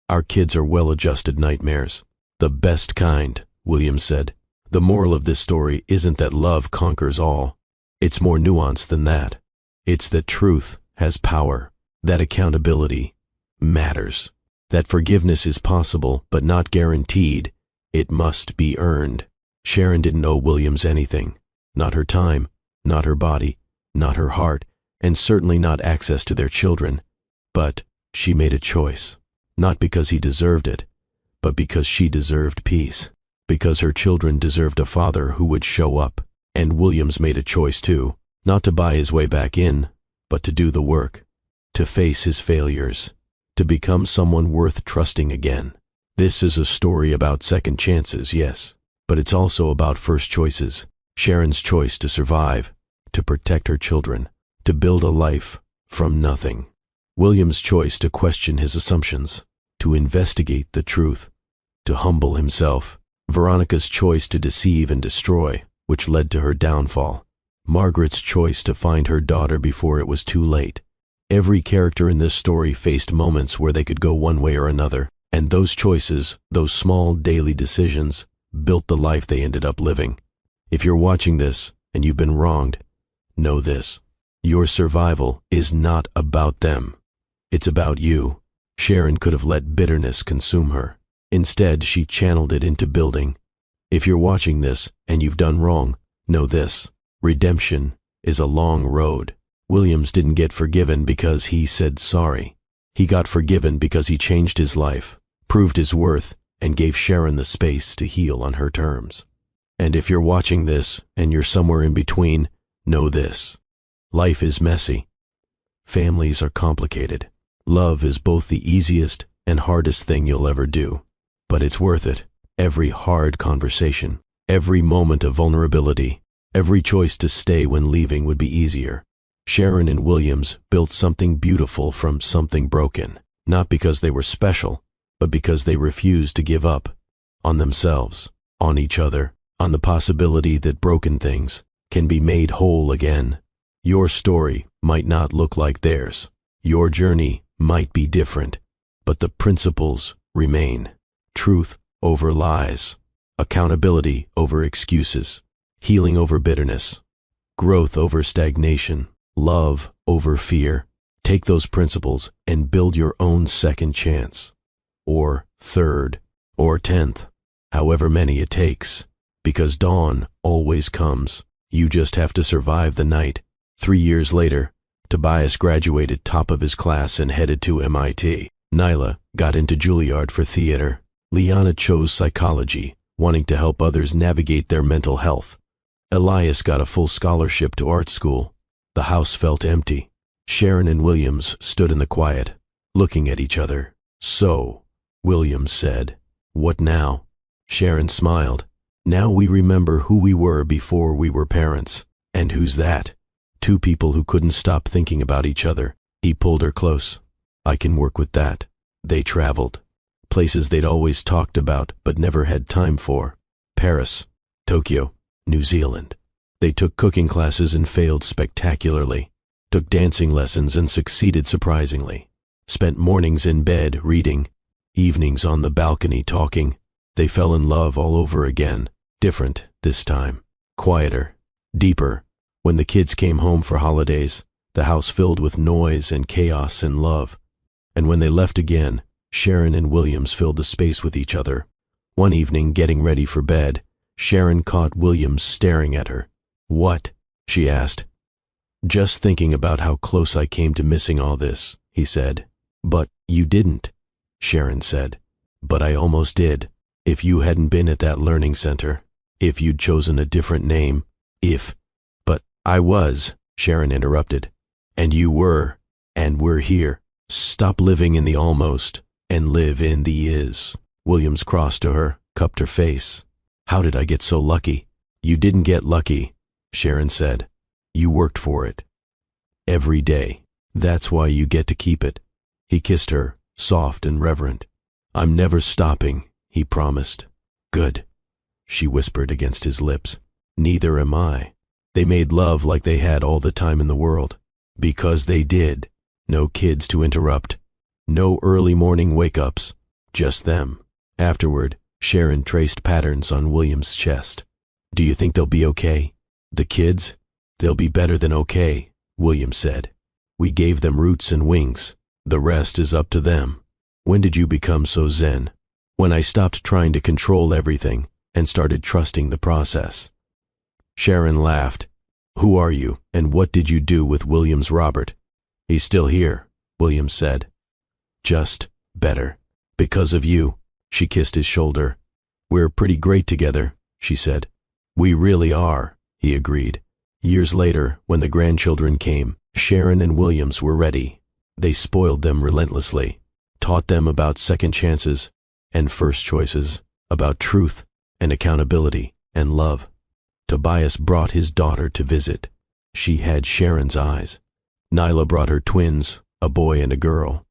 "Our kids are well-adjusted nightmares. The best kind," Williams said. "The moral of this story isn't that love conquers all. It's more nuanced than that. It's that truth has power, that accountability matters, that forgiveness is possible but not guaranteed. It must be earned." Sharon didn't owe Williams anything. Not her time, not her body, not her heart, and certainly not access to their children. But she made a choice, not because he deserved it, but because she deserved peace, because her children deserved a father who would show up. And Williams made a choice too, not to buy his way back in, but to do the work, to face his failures, to become someone worth trusting again. This is a story about second chances, yes, but it's also about first choices. Sharon's choice to survive, to protect her children, to build a life from nothing. Williams' choice to question his assumptions, to investigate the truth, to humble himself. Veronica's choice to deceive and destroy, which led to her downfall. Margaret's choice to find her daughter before it was too late. Every character in this story faced moments where they could go one way or another, and those choices, those small daily decisions, built the life they ended up living. If you're watching this and you've been wronged, know this: your survival is not about them. It's about you. Sharon could have let bitterness consume her. Instead, she channeled it into building. If you're watching this and you've done wrong, know this: redemption is a long road. Williams didn't get forgiven because he said sorry. He got forgiven because he changed his life, proved his worth, and gave Sharon the space to heal on her terms. And if you're watching this and you're somewhere in between, know this. Life is messy. Families are complicated. Love is both the easiest and hardest thing you'll ever do. But it's worth it. Every hard conversation, every moment of vulnerability, every choice to stay when leaving would be easier. Sharon and Williams built something beautiful from something broken, not because they were special, but because they refused to give up on themselves, on each other, on the possibility that broken things can be made whole again. Your story might not look like theirs. Your journey might be different, but the principles remain. Truth over lies, accountability over excuses, healing over bitterness, growth over stagnation, love over fear. Take those principles and build your own second chance, or third, or 10th, however many it takes, because dawn always comes. You just have to survive the night. 3 years later, Tobias graduated top of his class and headed to MIT. Nyla got into Juilliard for theater. Liana chose psychology, wanting to help others navigate their mental health. Elias got a full scholarship to art school. The house felt empty. Sharon and Williams stood in the quiet, looking at each other. "So," Williams said. "What now?" Sharon smiled. "Now we remember who we were before we were parents." "And who's that?" "Two people who couldn't stop thinking about each other." He pulled her close. "I can work with that." They traveled. Places they'd always talked about but never had time for. Paris, Tokyo, New Zealand. They took cooking classes and failed spectacularly. Took dancing lessons and succeeded surprisingly. Spent mornings in bed reading, evenings on the balcony talking. They fell in love all over again. Different this time. Quieter. Deeper. When the kids came home for holidays, the house filled with noise and chaos and love. And when they left again, Sharon and Williams filled the space with each other. One evening, getting ready for bed, Sharon caught Williams staring at her. "What?" she asked. "Just thinking about how close I came to missing all this," he said. "But you didn't," Sharon said. "But I almost did. If you hadn't been at that learning center, if you'd chosen a different name, if—" "But I was," Sharon interrupted. "And you were, and we're here. Stop living in the almost and live in the is." Williams crossed to her, cupped her face. "How did I get so lucky?" "You didn't get lucky," Sharon said. "You worked for it. Every day. That's why you get to keep it." He kissed her, soft and reverent. "I'm never stopping," he promised. "Good," she whispered against his lips. "Neither am I." They made love like they had all the time in the world. Because they did. No kids to interrupt. No early morning wake-ups. Just them. Afterward, Sharon traced patterns on William's chest. "Do you think they'll be okay?" "The kids? They'll be better than okay," William said. "We gave them roots and wings. The rest is up to them." "When did you become so zen?" "When I stopped trying to control everything and started trusting the process." Sharon laughed. "Who are you, and what did you do with Williams Robert?" "He's still here," Williams said. "Just better. Because of you." She kissed his shoulder. "We're pretty great together," she said. "We really are," he agreed. Years later, when the grandchildren came, Sharon and Williams were ready. They spoiled them relentlessly, taught them about second chances and first choices, about truth and accountability and love. Tobias brought his daughter to visit. She had Sharon's eyes. Nyla brought her twins, a boy and a girl.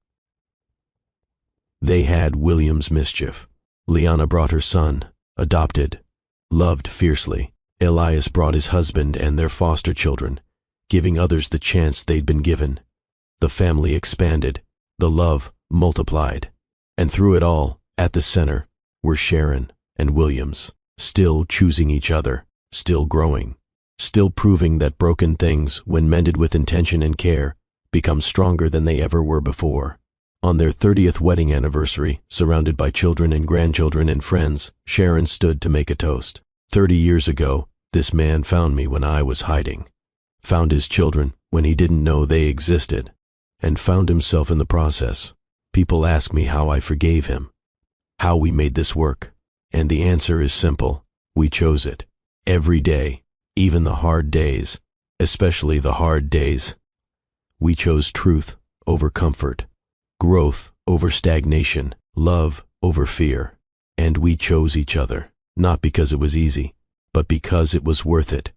They had William's mischief. Liana brought her son, adopted, loved fiercely. Elias brought his husband and their foster children, giving others the chance they'd been given. The family expanded, the love multiplied. And through it all, at the center, were Sharon and Williams, still choosing each other, still growing, still proving that broken things, when mended with intention and care, become stronger than they ever were before. On their 30th wedding anniversary, surrounded by children and grandchildren and friends, Sharon stood to make a toast. 30 years ago, this man found me when I was hiding, found his children when he didn't know they existed, and found himself in the process. People ask me how I forgave him, how we made this work, and the answer is simple. We chose it. Every day, even the hard days, especially the hard days. We chose truth over comfort, growth over stagnation, love over fear. And we chose each other, not because it was easy, but because it was worth it.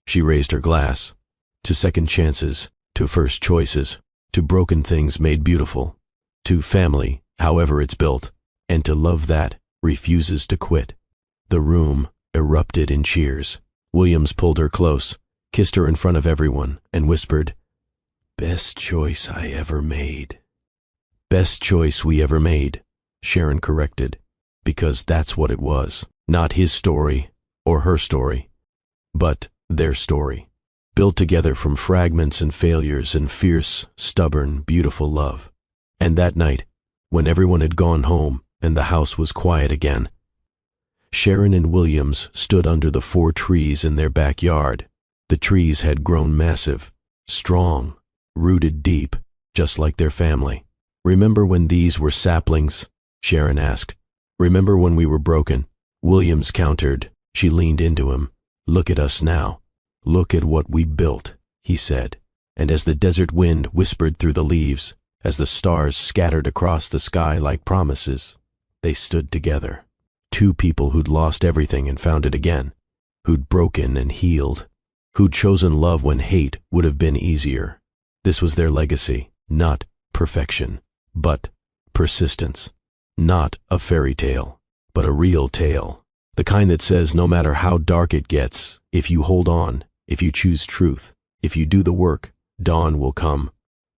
She raised her glass. To second chances, to first choices, to broken things made beautiful, to family, however it's built, and to love that refuses to quit. The room erupted in cheers. Williams pulled her close, kissed her in front of everyone, and whispered, "Best choice I ever made." "Best choice we ever made," Sharon corrected, because that's what it was. Not his story or her story, but their story, built together from fragments and failures and fierce, stubborn, beautiful love. And that night, when everyone had gone home and the house was quiet again, Sharon and Williams stood under the 4 trees in their backyard. The trees had grown massive, strong, rooted deep, just like their family. "Remember when these were saplings?" Sharon asked. "Remember when we were broken?" Williams countered. She leaned into him. "Look at us now. Look at what we built," he said. And as the desert wind whispered through the leaves, as the stars scattered across the sky like promises, they stood together. 2 people who'd lost everything and found it again, who'd broken and healed, who'd chosen love when hate would have been easier. This was their legacy, not perfection, but persistence. Not a fairy tale, but a real tale. The kind that says no matter how dark it gets, if you hold on, if you choose truth, if you do the work, dawn will come,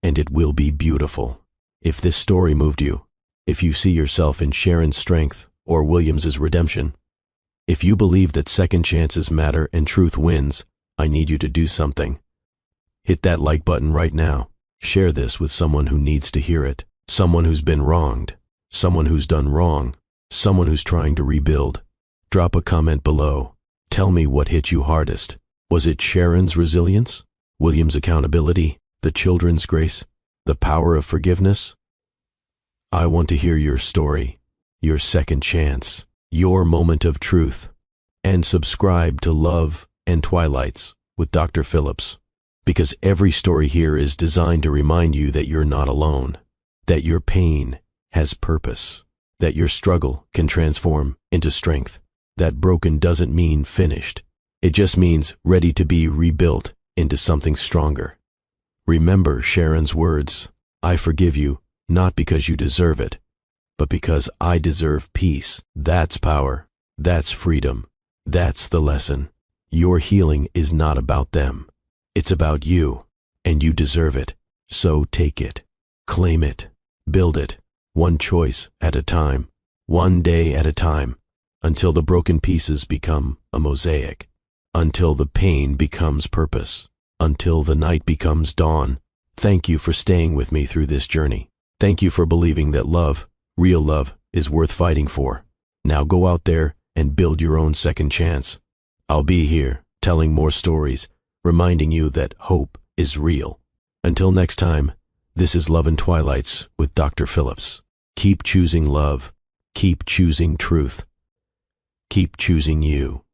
and it will be beautiful. If this story moved you, if you see yourself in Sharon's strength or Williams's redemption, if you believe that second chances matter and truth wins, I need you to do something. Hit that like button right now. Share this with someone who needs to hear it, someone who's been wronged, someone who's done wrong, someone who's trying to rebuild. Drop a comment below. Tell me what hit you hardest. Was it Sharon's resilience, William's accountability, the children's grace, the power of forgiveness? I want to hear your story, your second chance, your moment of truth. And subscribe to Love and Twilights with Dr. Phillips, because every story here is designed to remind you that you're not alone, that your pain has purpose, that your struggle can transform into strength, that broken doesn't mean finished. It just means ready to be rebuilt into something stronger. Remember Sharon's words, "I forgive you, not because you deserve it, but because I deserve peace." That's power. That's freedom. That's the lesson. Your healing is not about them. It's about you, and you deserve it. So take it. Claim it. Build it. One choice at a time. One day at a time. Until the broken pieces become a mosaic. Until the pain becomes purpose. Until the night becomes dawn. Thank you for staying with me through this journey. Thank you for believing that love, real love, is worth fighting for. Now go out there and build your own second chance. I'll be here, telling more stories, reminding you that hope is real. Until next time, this is Love and Twilights with Dr. Phillips. Keep choosing love. Keep choosing truth. Keep choosing you.